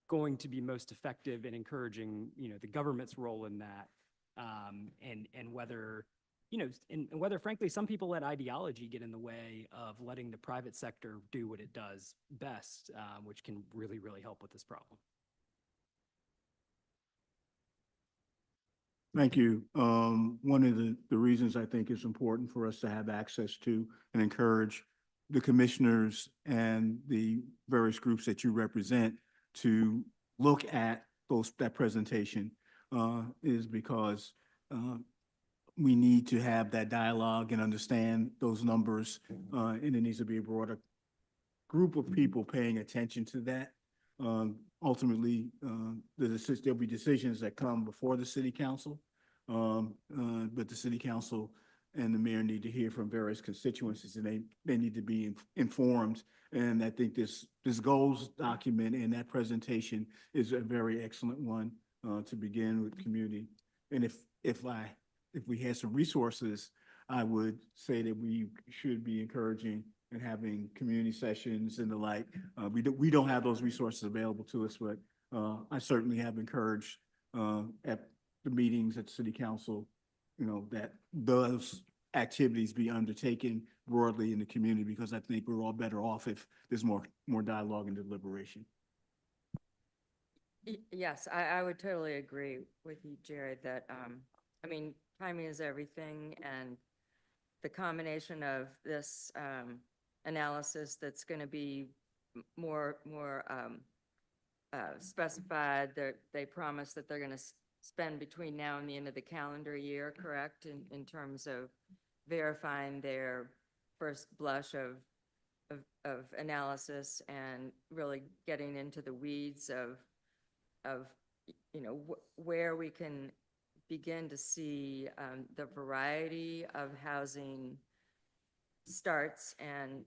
going to be most effective in encouraging, the government's role in that. And whether, and whether frankly, some people let ideology get in the way of letting the private sector do what it does best, which can really, really help with this problem. Thank you. One of the reasons I think it's important for us to have access to and encourage the commissioners and the various groups that you represent to look at that presentation, is because, we need to have that dialogue and understand those numbers, and it needs to be a broader group of people paying attention to that. Ultimately, there'll be decisions that come before the city council. But the city council and the mayor need to hear from various constituencies, and they need to be informed. And I think this goals document and that presentation is a very excellent one, to begin with community. And if we had some resources, I would say that we should be encouraging and having community sessions and the like. We don't have those resources available to us, but I certainly have encouraged at the meetings at the city council, that those activities be undertaken broadly in the community, because I think we're all better off if there's more dialogue and deliberation. Yes, I would totally agree with you, Jared, that, I mean, timing is everything, and the combination of this analysis that's going to be more specified, that they promise that they're going to spend between now and the end of the calendar year, correct, in terms of verifying their first blush of analysis, and really getting into the weeds of where we can begin to see the variety of housing starts and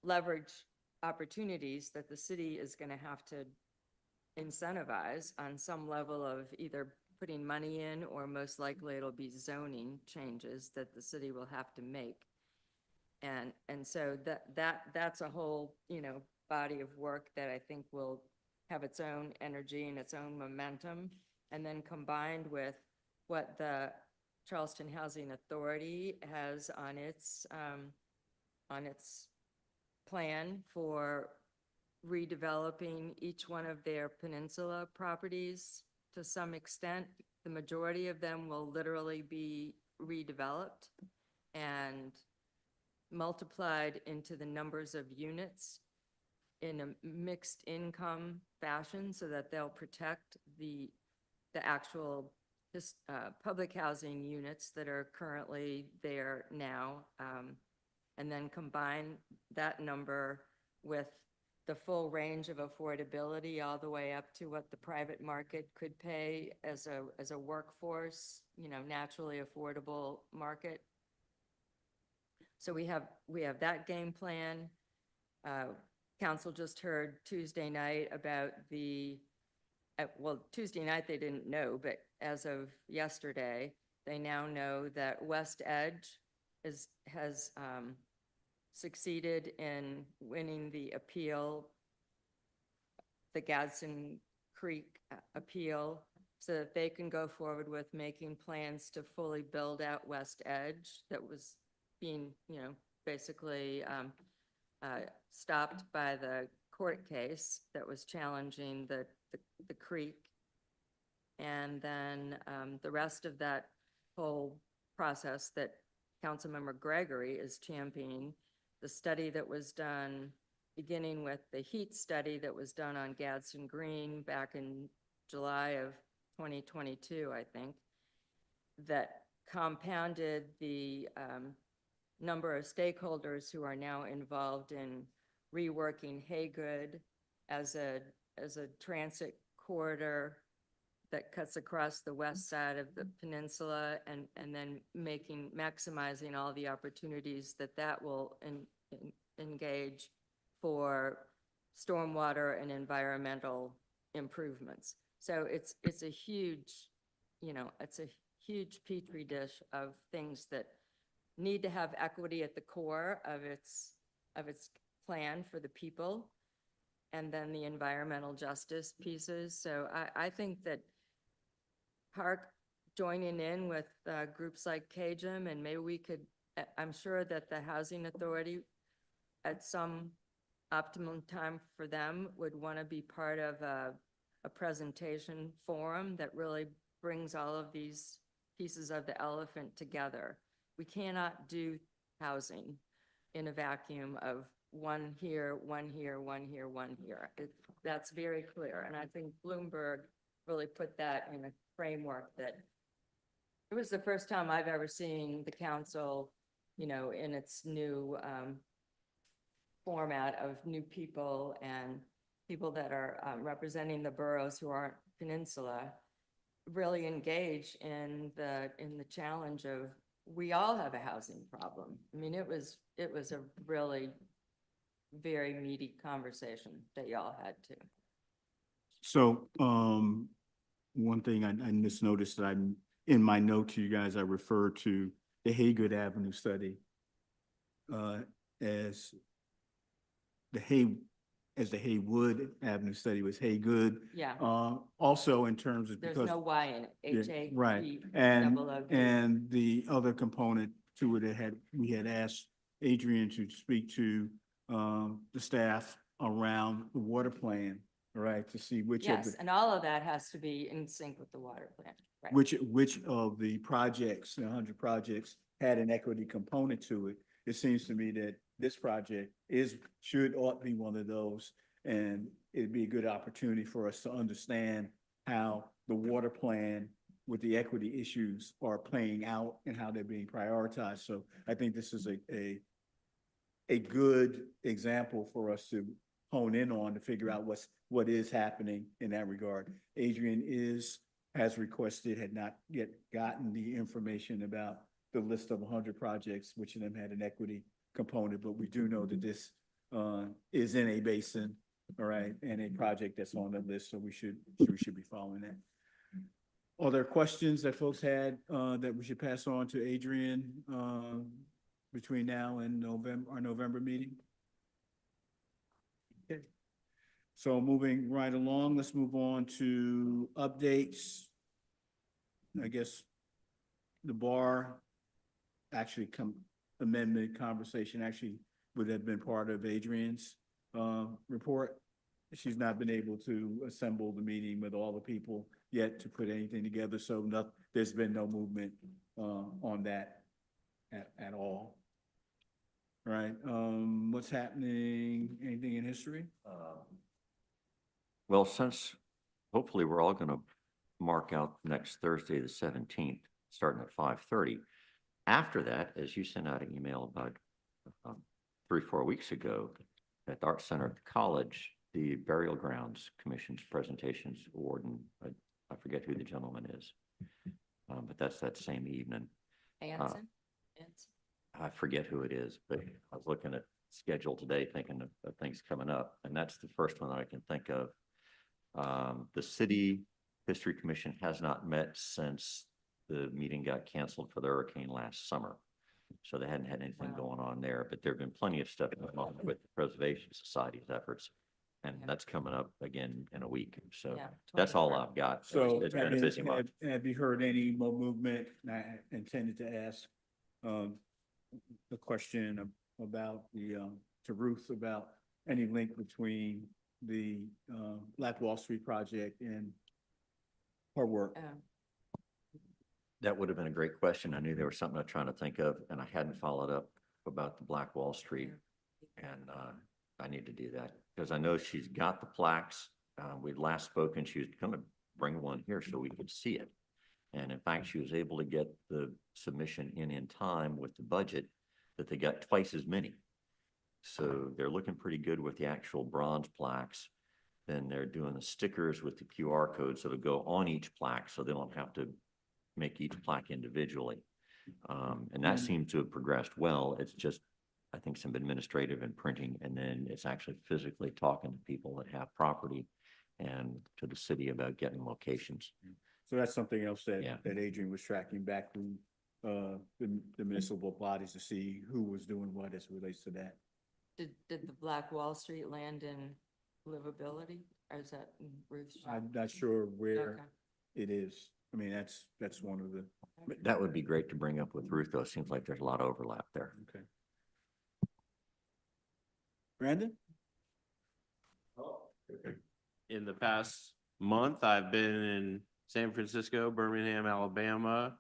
leverage opportunities that the city is going to have to incentivize on some level of either putting money in, or most likely it'll be zoning changes that the city will have to make. And so that's a whole, body of work that I think will have its own energy and its own momentum. And then combined with what the Charleston Housing Authority has on its plan for redeveloping each one of their peninsula properties to some extent. The majority of them will literally be redeveloped and multiplied into the numbers of units in a mixed income fashion, so that they'll protect the actual public housing units that are currently there now, and then combine that number with the full range of affordability all the way up to what the private market could pay as a workforce, naturally affordable market. So we have that game plan. Council just heard Tuesday night about well, Tuesday night they didn't know, but as of yesterday, they now know that West Edge has succeeded in winning the appeal, the Gadsden Creek appeal, so that they can go forward with making plans to fully build out West Edge that was being, basically stopped by the court case that was challenging the creek. And then the rest of that whole process that Councilmember Gregory is championing, the study that was done, beginning with the heat study that was done on Gadsden Green back in July of 2022, I think, that compounded the number of stakeholders who are now involved in reworking Haygood as a transit corridor that cuts across the west side of the peninsula, and then maximizing all the opportunities that will engage for stormwater and environmental improvements. So it's a huge, it's a huge petri dish of things that need to have equity at the core of its plan for the people, and then the environmental justice pieces. So I think that Park joining in with groups like KJM, and maybe we could, I'm sure that the Housing Authority at some optimum time for them would want to be part of a presentation forum that really brings all of these pieces of the elephant together. We cannot do housing in a vacuum of one here, one here, one here, one here. That's very clear. And I think Bloomberg really put that in a framework that it was the first time I've ever seen the council, in its new format of new people and people that are representing the boroughs who aren't peninsula, really engage in the challenge of, we all have a housing problem. I mean, it was a really very meaty conversation that y'all had too. So, one thing I misnoticed that I'm, in my note to you guys, I referred to the Haygood Avenue study as the Haywood Avenue study was Haygood. Yeah. Also in terms of, There's because. no Y in it. Yeah, H-A-G right, double O-D. and the other component to it we had asked Adrian to speak to the staff around the water plan, right, to see which of Yes, the, and all of that has to be in sync with the water plan. Right. which of the projects, the 100 projects, had an equity component to it. It seems to me that this project ought to be one of those, and it'd be a good opportunity for us to understand how the water plan with the equity issues are playing out and how they're being prioritized. So I think this is a good example for us to hone in on to figure out what is happening in that regard. Adrian has requested, had not yet gotten the information about the list of 100 projects, which of them had an equity component, but we do know that this is in a basin all right, and a project that's on the list, so we should be following that. Are there questions that folks had, that we should pass on to Adrian, between now and our November meeting? Okay. So moving right along, let's move on to updates. I guess the bar actually amendment conversation actually would have been part of Adrian's report. She's not been able to assemble the meeting with all the people yet to put anything together, so there's been no movement on that at all. All right, what's happening, anything in history? Well, since hopefully we're all going to mark out next Thursday, the 17th, starting at 5:30. After that, as you sent out an email about 3-4 weeks ago, at the Art Center at the college, the Burial Grounds Commission's presentations warden, I forget who the gentleman is, but that's that same evening. Anson? I forget who it is, but I was looking at schedule today thinking of things coming up, and that's the first one that I can think of. The City History Commission has not met since the meeting got canceled for the hurricane last summer. So they hadn't had anything going on there, but there've been plenty of stuff going on with the Preservation Society's efforts. And that's coming up again in a week. So Yeah, that's all 23rd. I've got. So It's been a busy month. have you heard any more movement? And I intended to ask the question about to Ruth about any link between the Black Wall Street project and her work. That would have been a great question. I knew there was something I was trying to think of, and I hadn't followed up about the Black Wall Street. And I need to do that because I know she's got the plaques. We'd last spoken, she was going to bring one here so we could see it. And in fact, she was able to get the submission in time with the budget that they got twice as many. So they're looking pretty good with the actual bronze plaques. Then they're doing the stickers with the QR code, so to go on each plaque, so they don't have to make each plaque individually. And that seems to have progressed well. It's just, I think, some administrative and printing, and then it's actually physically talking to people that have property and to the city about getting locations. So that's something else Yeah. that Adrian was tracking back to the municipal bodies to see who was doing what as it relates to that. Did the Black Wall Street land in livability, or is that in Ruth's? job? I'm not sure where Okay. it is. I mean, that's one of the, But that would be great to bring up with Ruth, though. It seems like there's a lot of overlap there. okay. Brandon? In the past month, I've been in San Francisco, Birmingham, Alabama,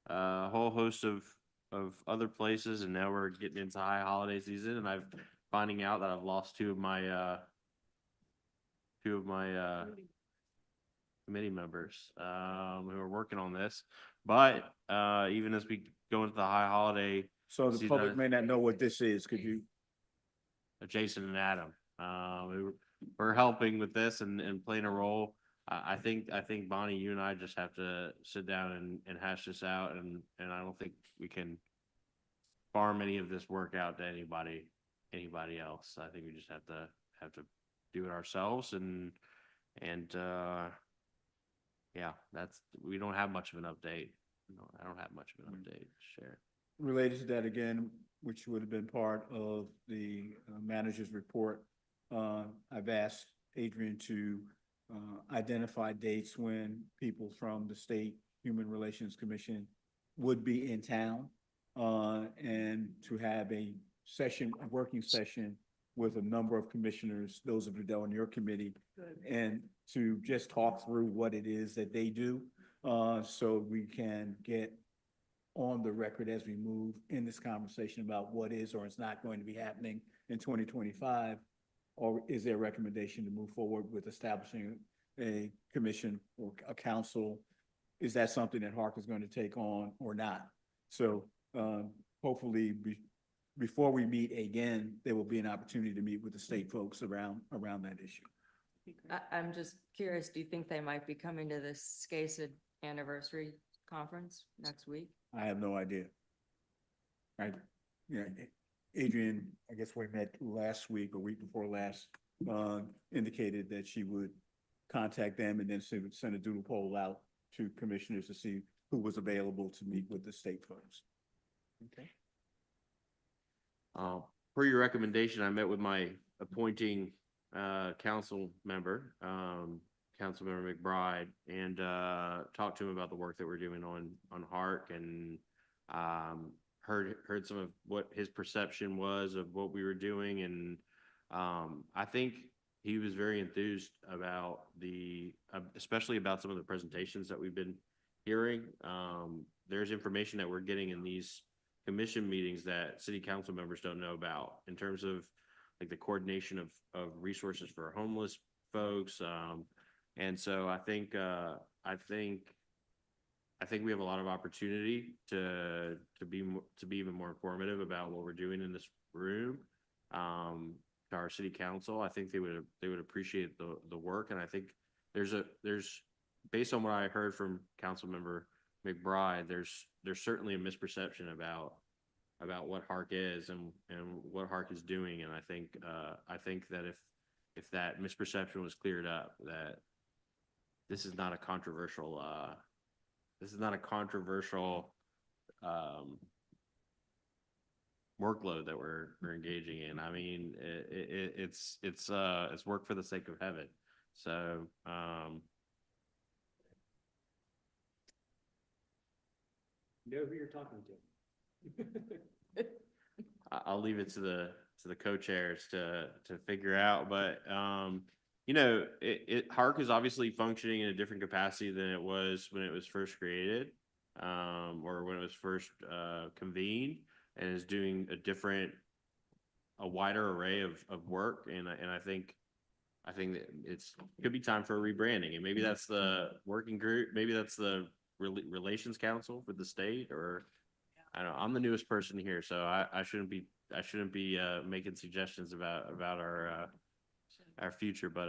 a whole host of other places, and now we're getting into high holiday season, and I'm finding out that I've lost two of my committee members who are working on this. But even as we go into the high holiday, So the See, public the- may not know what this is. Could you? Jason and Adam, who are helping with this and playing a role. I think Bonnie, you and I just have to sit down and hash this out, and I don't think we can farm any of this work out to anybody else. I think we just have to do it ourselves, and yeah, we don't have much of an update. No, I don't have much of an update to share. Related to that again, which would have been part of the manager's report, I've asked Adrian to identify dates when people from the State Human Relations Commission would be in town, and to have a working session with a number of commissioners, those of you that are on your committee, and to just talk through what it is that they do, so we can get on the record as we move in this conversation about what is or is not going to be happening in 2025, or is there a recommendation to move forward with establishing a commission or a council? Is that something that Hark is going to take on or not? So hopefully before we meet again, there will be an opportunity to meet with the state folks around that issue. I'm just curious, do you think they might be coming to this SCASA anniversary conference next week? I have no idea. Right? Yeah, Adrian, I guess we met last week or week before last, indicated that she would contact them and then send a doodle poll out to commissioners to see who was available to meet with the state folks. Okay. Per your recommendation, I met with my appointing council member, Councilmember McBride, and talked to him about the work that we're doing on Hark, and heard some of what his perception was of what we were doing, and I think he was very enthused about especially about some of the presentations that we've been hearing. There's information that we're getting in these commission meetings that city council members don't know about in terms of like the coordination of resources for homeless folks. And so I think we have a lot of opportunity to be even more informative about what we're doing in this room. To our city council, I think they would appreciate the work, and I think there's based on what I heard from Councilmember McBride, there's certainly a misperception about what Hark is and what Hark is doing, and I think that if that misperception was cleared up, that this is not a controversial workload that we're engaging in. I mean, it's work for the sake of heaven. So Know who you're talking to. I'll leave it to the co-chairs to figure out, but you know, Hark is obviously functioning in a different capacity than it was when it was first created, or when it was first convened, and is doing a wider array of work, and I think that could be time for a rebranding, and maybe that's the working group, maybe that's the relations council for the state, or I don't know. I'm the newest person here, so I shouldn't be making suggestions about our future, but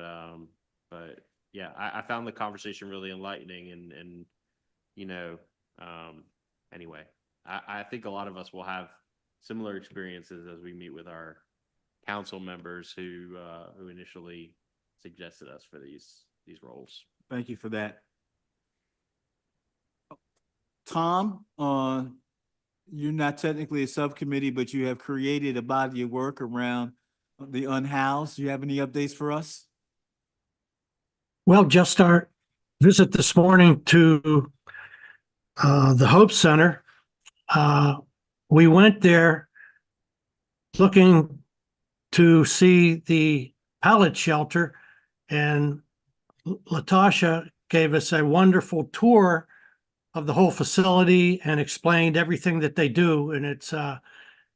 yeah, I found the conversation really enlightening, and you know, anyway, I think a lot of us will have similar experiences as we meet with our council members who initially suggested us for these roles. Thank you for that. Tom, you're not technically a subcommittee, but you have created a body of work around the unhoused. Do you have any updates for us? Well, just our visit this morning to the Hope Center. We went there looking to see the pallet shelter, and Latasha gave us a wonderful tour of the whole facility and explained everything that they do. And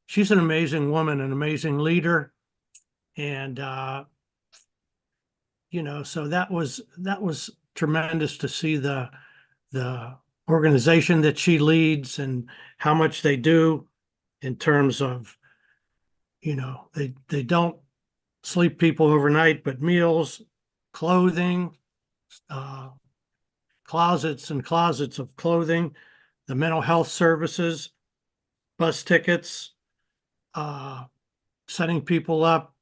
she's an amazing woman, an amazing leader. And, you know, so that was tremendous to see the organization that she leads and how much they do in terms of, you know, they don't sleep people overnight, but meals, clothing, closets and closets of clothing, the mental health services, bus tickets, setting people up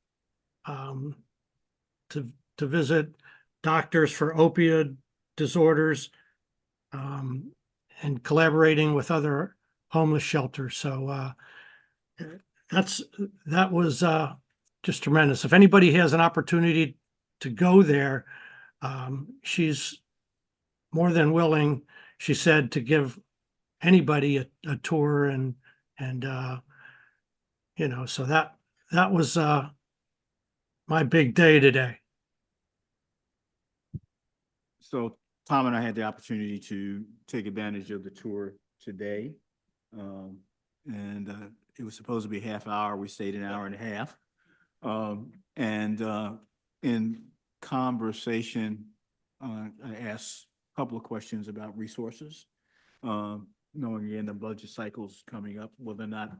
to visit doctors for opioid disorders, and collaborating with other homeless shelters. So that was just tremendous. If anybody has an opportunity to go there, she's more than willing, she said, to give anybody a tour, and you know, so that was my big day today. So Tom and I had the opportunity to take advantage of the tour today. And it was supposed to be a half hour. We stayed an hour and a half. And in conversation, I asked a couple of questions about resources, knowing again the budget cycle's coming up, whether or not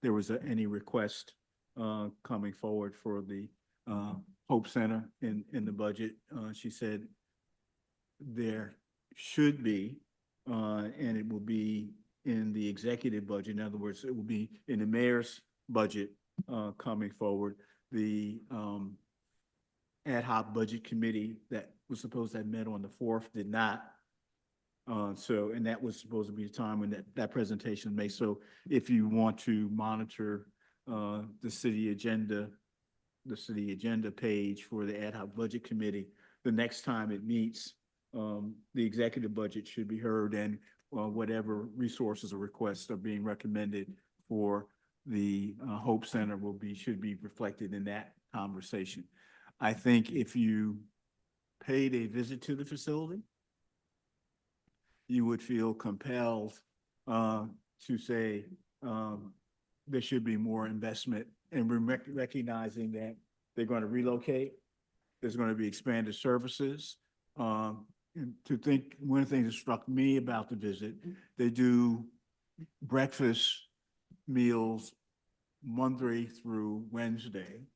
there was any request coming forward for the Hope Center in the budget. She said there should be, and it will be in the executive budget. In other words, it will be in the mayor's budget coming forward. The ad hoc budget committee that was supposed to have met on the 4th did not. So, and that was supposed to be the time when that presentation was made. So if you want to monitor the city agenda page for the ad hoc budget committee, the next time it meets, the executive budget should be heard, and whatever resources or requests are being recommended for the Hope Center should be reflected in that conversation. I think if you paid a visit to the facility, you would feel compelled to say there should be more investment, and we're recognizing that they're going to relocate. There's going to be expanded services. And to think, one of the things that struck me about the visit, they do breakfast meals Monday through Wednesday,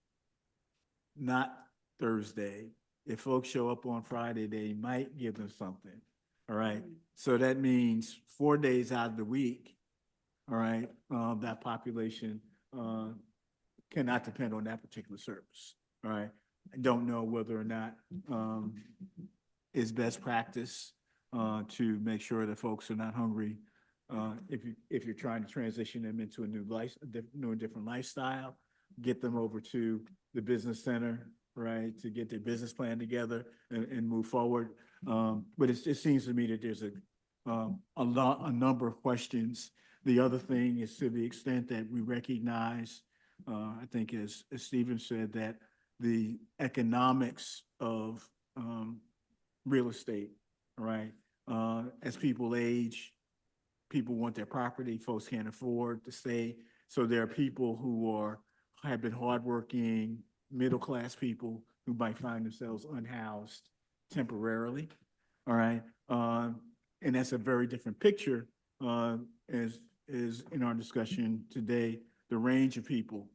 not Thursday. If folks show up on Friday, they might give them something. All right. So that means 4 days out of the week, all right, that population cannot depend on that particular service. All right. I don't know whether or not is best practice to make sure that folks are not hungry. If you're trying to transition them into a different lifestyle, get them over to the business center, right, to get their business plan together and move forward. But it seems to me that there's a number of questions. The other thing is, to the extent that we recognize, I think as Stephen said, that the economics of real estate, right? As people age, people want their property, folks can't afford to stay. So there are people who have been hardworking, middle-class people who might find themselves unhoused temporarily, all right? And that's a very different picture as in our discussion today, the range of people,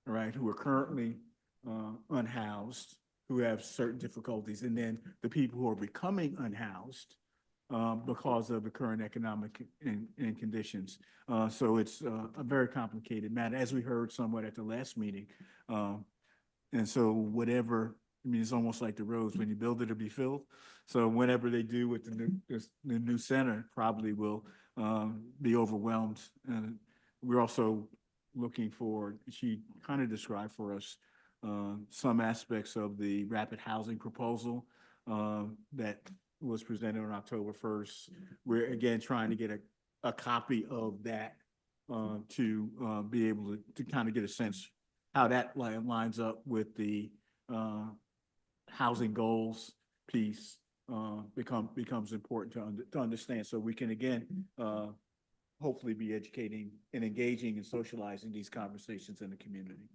all right, who are currently unhoused, who have certain difficulties, and then the people who are becoming unhoused because of the current economic and conditions. So it's a very complicated matter, as we heard somewhat at the last meeting. And so whatever, I mean, it's almost like the roads, when you build it, it'll be filled. So whatever they do with the new center probably will be overwhelmed. And we're also looking for, she kind of described for us some aspects of the rapid housing proposal that was presented on October 1st. We're again trying to get a copy of that to be able to kind of get a sense how that lines up with the housing goals piece becomes important to understand. So we can again hopefully be educating and engaging and socializing these conversations in the community.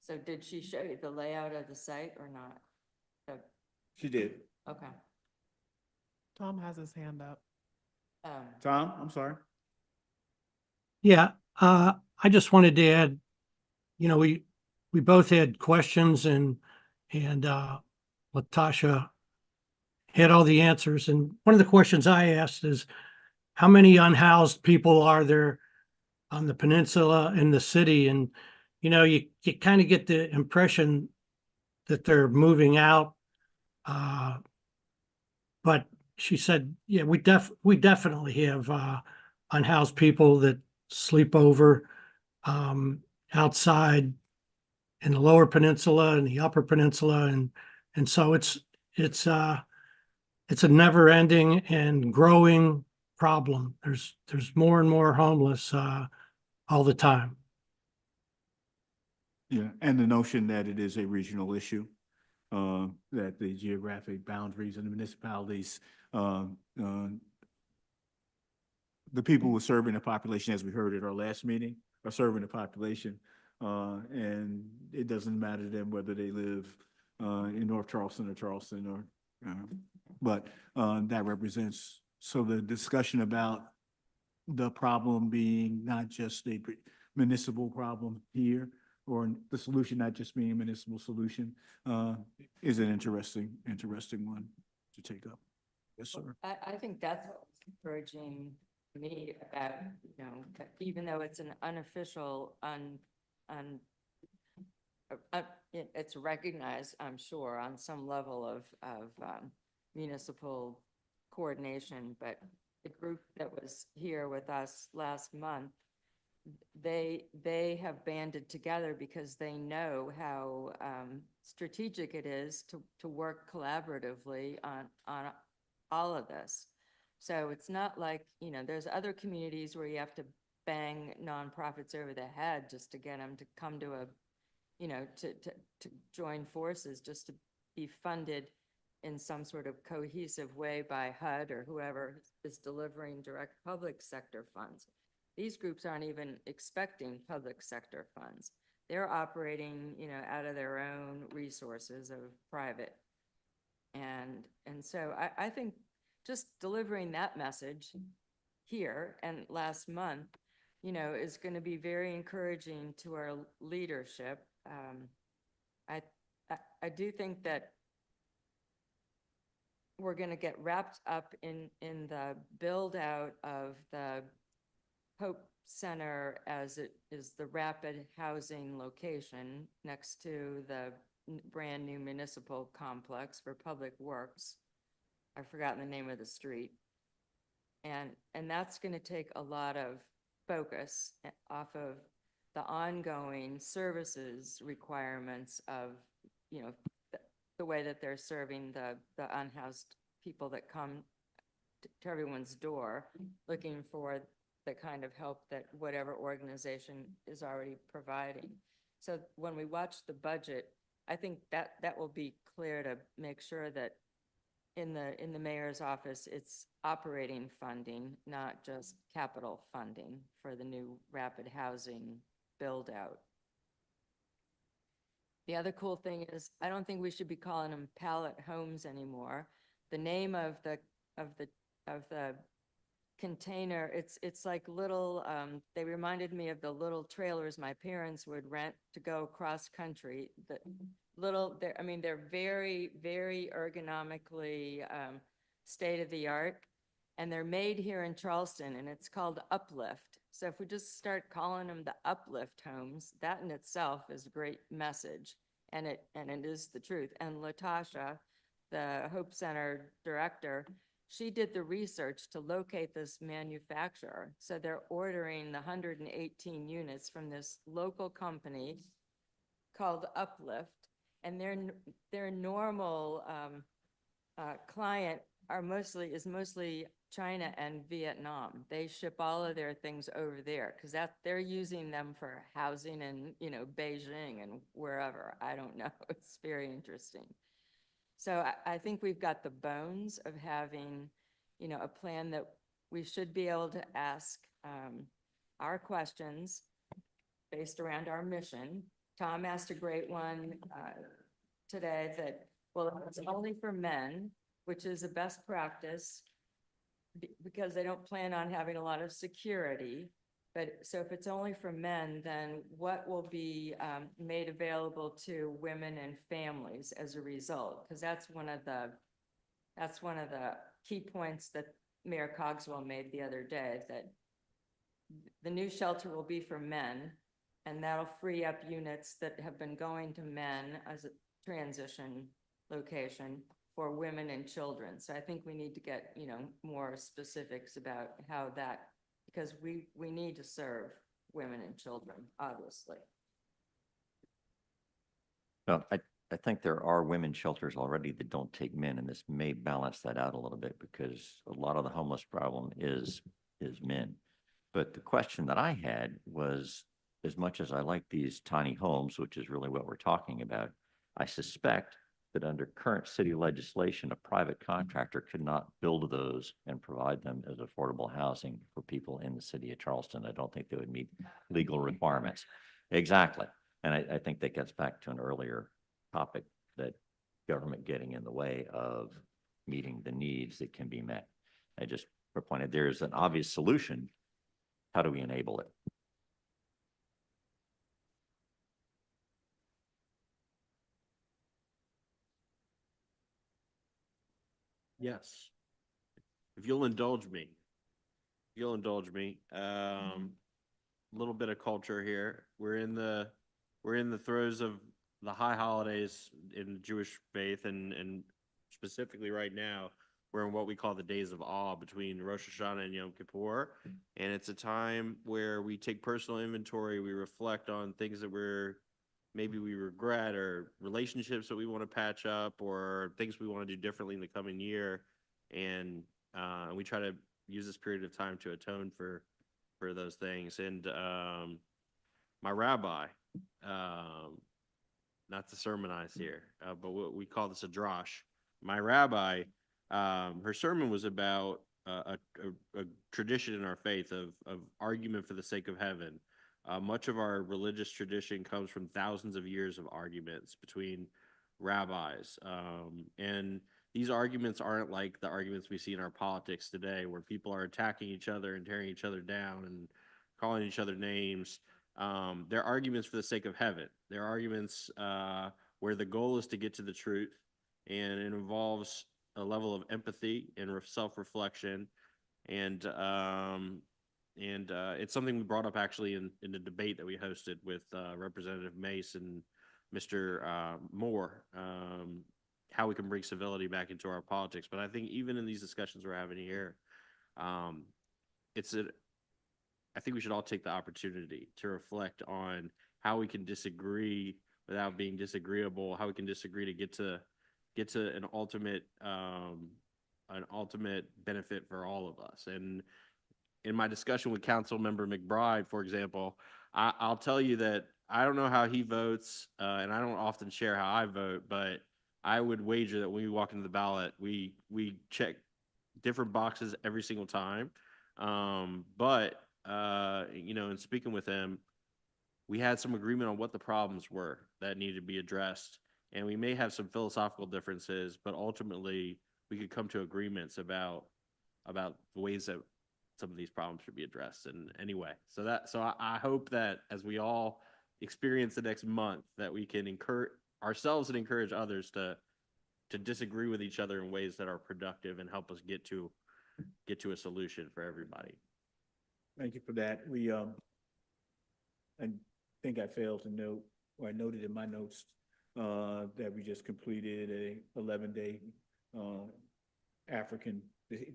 So did she show you the layout of the site or not? She did. Okay. Tom has his hand up. Tom, I'm sorry. Yeah, I just wanted to add, you know, we both had questions and Latasha had all the answers. And one of the questions I asked is, how many unhoused people are there on the peninsula in the city? And, you know, you kind of get the impression that they're moving out. But she said, yeah, we definitely have unhoused people that sleep over outside in the lower peninsula and the upper peninsula. And so it's a never ending and growing problem. There's more and more homeless all the time. Yeah, and the notion that it is a regional issue, that the geographic boundaries and the municipalities, the people who are serving the population, as we heard at our last meeting, are serving the population. And it doesn't matter to them whether they live in North Charleston or but that represents, so the discussion about the problem being not just a municipal problem here, or the solution not just being a municipal solution, is an interesting one to take up. Yes, sir. I think that's what's encouraging me about, you know, that even though it's an unofficial, it's recognized, I'm sure, on some level of municipal coordination, but the group that was here with us last month, they have banded together because they know how strategic it is to work collaboratively on all of this. So it's not like, you know, there's other communities where you have to bang nonprofits over the head just to get them to come to a, you know, to join forces, just to be funded in some sort of cohesive way by HUD or whoever is delivering direct public sector funds. These groups aren't even expecting public sector funds. They're operating, you know, out of their own resources of private. And so I think just delivering that message here and last month, you know, is going to be very encouraging to our leadership. I do think that we're going to get wrapped up in the build out of the Hope Center as it is the rapid housing location next to the brand new municipal complex for Public Works. I've forgotten the name of the street. And that's going to take a lot of focus off of the ongoing services requirements of, you know, the way that they're serving the unhoused people that come to everyone's door looking for the kind of help that whatever organization is already providing. So when we watch the budget, I think that will be clear to make sure that in the mayor's office, it's operating funding, not just capital funding for the new rapid housing build out. The other cool thing is, I don't think we should be calling them pallet homes anymore. The name of the container, it's like little, they reminded me of the little trailers my parents would rent to go cross country. The little, I mean, they're very, very ergonomically state of the art, and they're made here in Charleston, and it's called Uplift. So if we just start calling them the Uplift homes, that in itself is a great message, and it is the truth. And Latasha, the Hope Center director, she did the research to locate this manufacturer. So they're ordering the 118 units from this local company called Uplift, and their normal client is mostly China and Vietnam. They ship all of their things over there because they're using them for housing in, you know, Beijing and wherever. I don't know. It's very interesting. So I think we've got the bones of having, you know, a plan that we should be able to ask our questions based around our mission. Tom asked a great one today that, well, it's only for men, which is a best practice because they don't plan on having a lot of security. But so if it's only for men, then what will be made available to women and families as a result? Because that's one of the key points that Mayor Cogswell made the other day, that the new shelter will be for men, and that'll free up units that have been going to men as a transition location for women and children. So I think we need to get, you know, more specifics about how that, because we need to serve women and children, obviously. Well, I think there are women's shelters already that don't take men, and this may balance that out a little bit because a lot of the homeless problem is men. But the question that I had was, as much as I like these tiny homes, which is really what we're talking about, I suspect that under current city legislation, a private contractor could not build those and provide them as affordable housing for people in the city of Charleston. I don't think they would meet legal requirements. Exactly. And I think that gets back to an earlier topic, that government getting in the way of meeting the needs that can be met. I just pointed, there's an obvious solution. How do we enable it? Yes. If you'll indulge me, little bit of culture here. We're in the throes of the high holidays in the Jewish faith and specifically right now, we're in what we call the days of awe between Rosh Hashanah and Yom Kippur. And it's a time where we take personal inventory, we reflect on things that maybe we regret, or relationships that we want to patch up, or things we want to do differently in the coming year. And we try to use this period of time to atone for those things. And my rabbi, not to sermonize here, but we call this a drosh. My rabbi, her sermon was about a tradition in our faith of argument for the sake of heaven. Much of our religious tradition comes from thousands of years of arguments between rabbis. And these arguments aren't like the arguments we see in our politics today, where people are attacking each other and tearing each other down and calling each other names. They're arguments for the sake of heaven. They're arguments where the goal is to get to the truth, and it involves a level of empathy and self-reflection. And it's something we brought up actually in the debate that we hosted with Representative Mace and Mr. Moore, how we can bring civility back into our politics. But I think even in these discussions we're having here, I think we should all take the opportunity to reflect on how we can disagree without being disagreeable, how we can disagree to get to an ultimate benefit for all of us. And in my discussion with Council Member McBride, for example, I'll tell you that I don't know how he votes, and I don't often share how I vote, but I would wager that when we walk into the ballot, we check different boxes every single time. But in speaking with him, we had some agreement on what the problems were that needed to be addressed. And we may have some philosophical differences, but ultimately we could come to agreements about the ways that some of these problems should be addressed. And anyway, so I hope that as we all experience the next month, that we can encourage ourselves and encourage others to disagree with each other in ways that are productive and help us get to a solution for everybody. Thank you for that. I think I failed to note, or I noted in my notes, that we just completed a 11-day African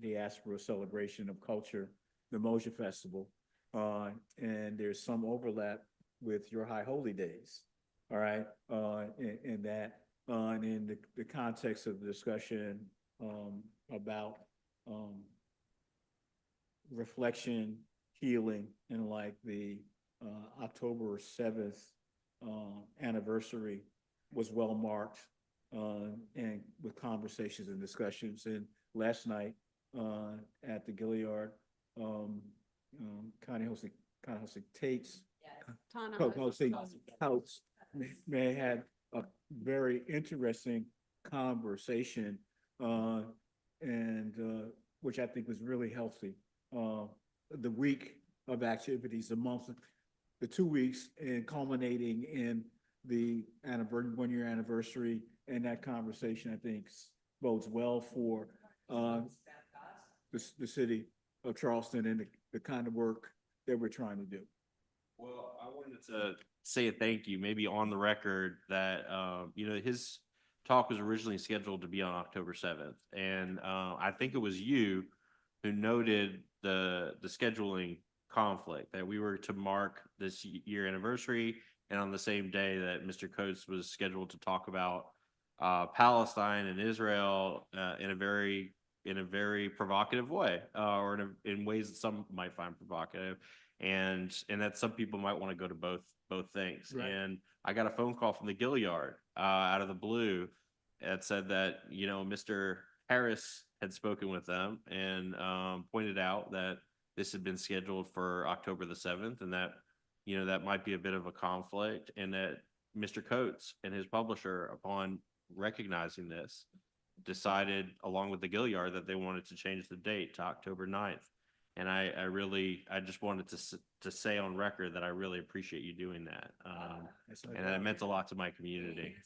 diaspora celebration of culture, the Moja Festival, and there's some overlap with your High Holy Days. All right, in that, and in the context of the discussion about reflection, healing, and like the October 7th anniversary was well marked, and with conversations and discussions. And last night at the Gilliard, Connie hosted Tate's, hosting Coates, may had a very interesting conversation, and which I think was really healthy. The week of activities, the month, the 2 weeks, and culminating in the 1-year anniversary, and that conversation, I think, bodes well for the city of Charleston and the kind of work that we're trying to do. Well, I wanted to say a thank you, maybe on the record, that his talk was originally scheduled to be on October 7th, and I think it was you who noted the scheduling conflict, that we were to mark this year anniversary, and on the same day that Mr. Coates was scheduled to talk about Palestine and Israel in a very provocative way, or in ways that some might find provocative, and that some people might want to go to both things. Right. And I got a phone call from the Gilliard out of the blue that said that Mr. Harris had spoken with them and pointed out that this had been scheduled for October the 7th, and that that might be a bit of a conflict, and that Mr. Coates and his publisher, upon recognizing this, decided along with the Gilliard that they wanted to change the date to October 9th. And I just wanted to say on record that I really appreciate you doing that. And that it meant a lot to my community.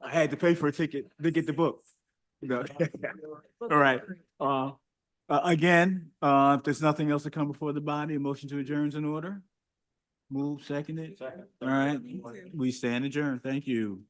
I had to pay for a ticket to get the book. All right. Again, if there's nothing else to come before the body, a motion to adjourn is in order. Move seconded. Second. All right, we stand adjourned. Thank you.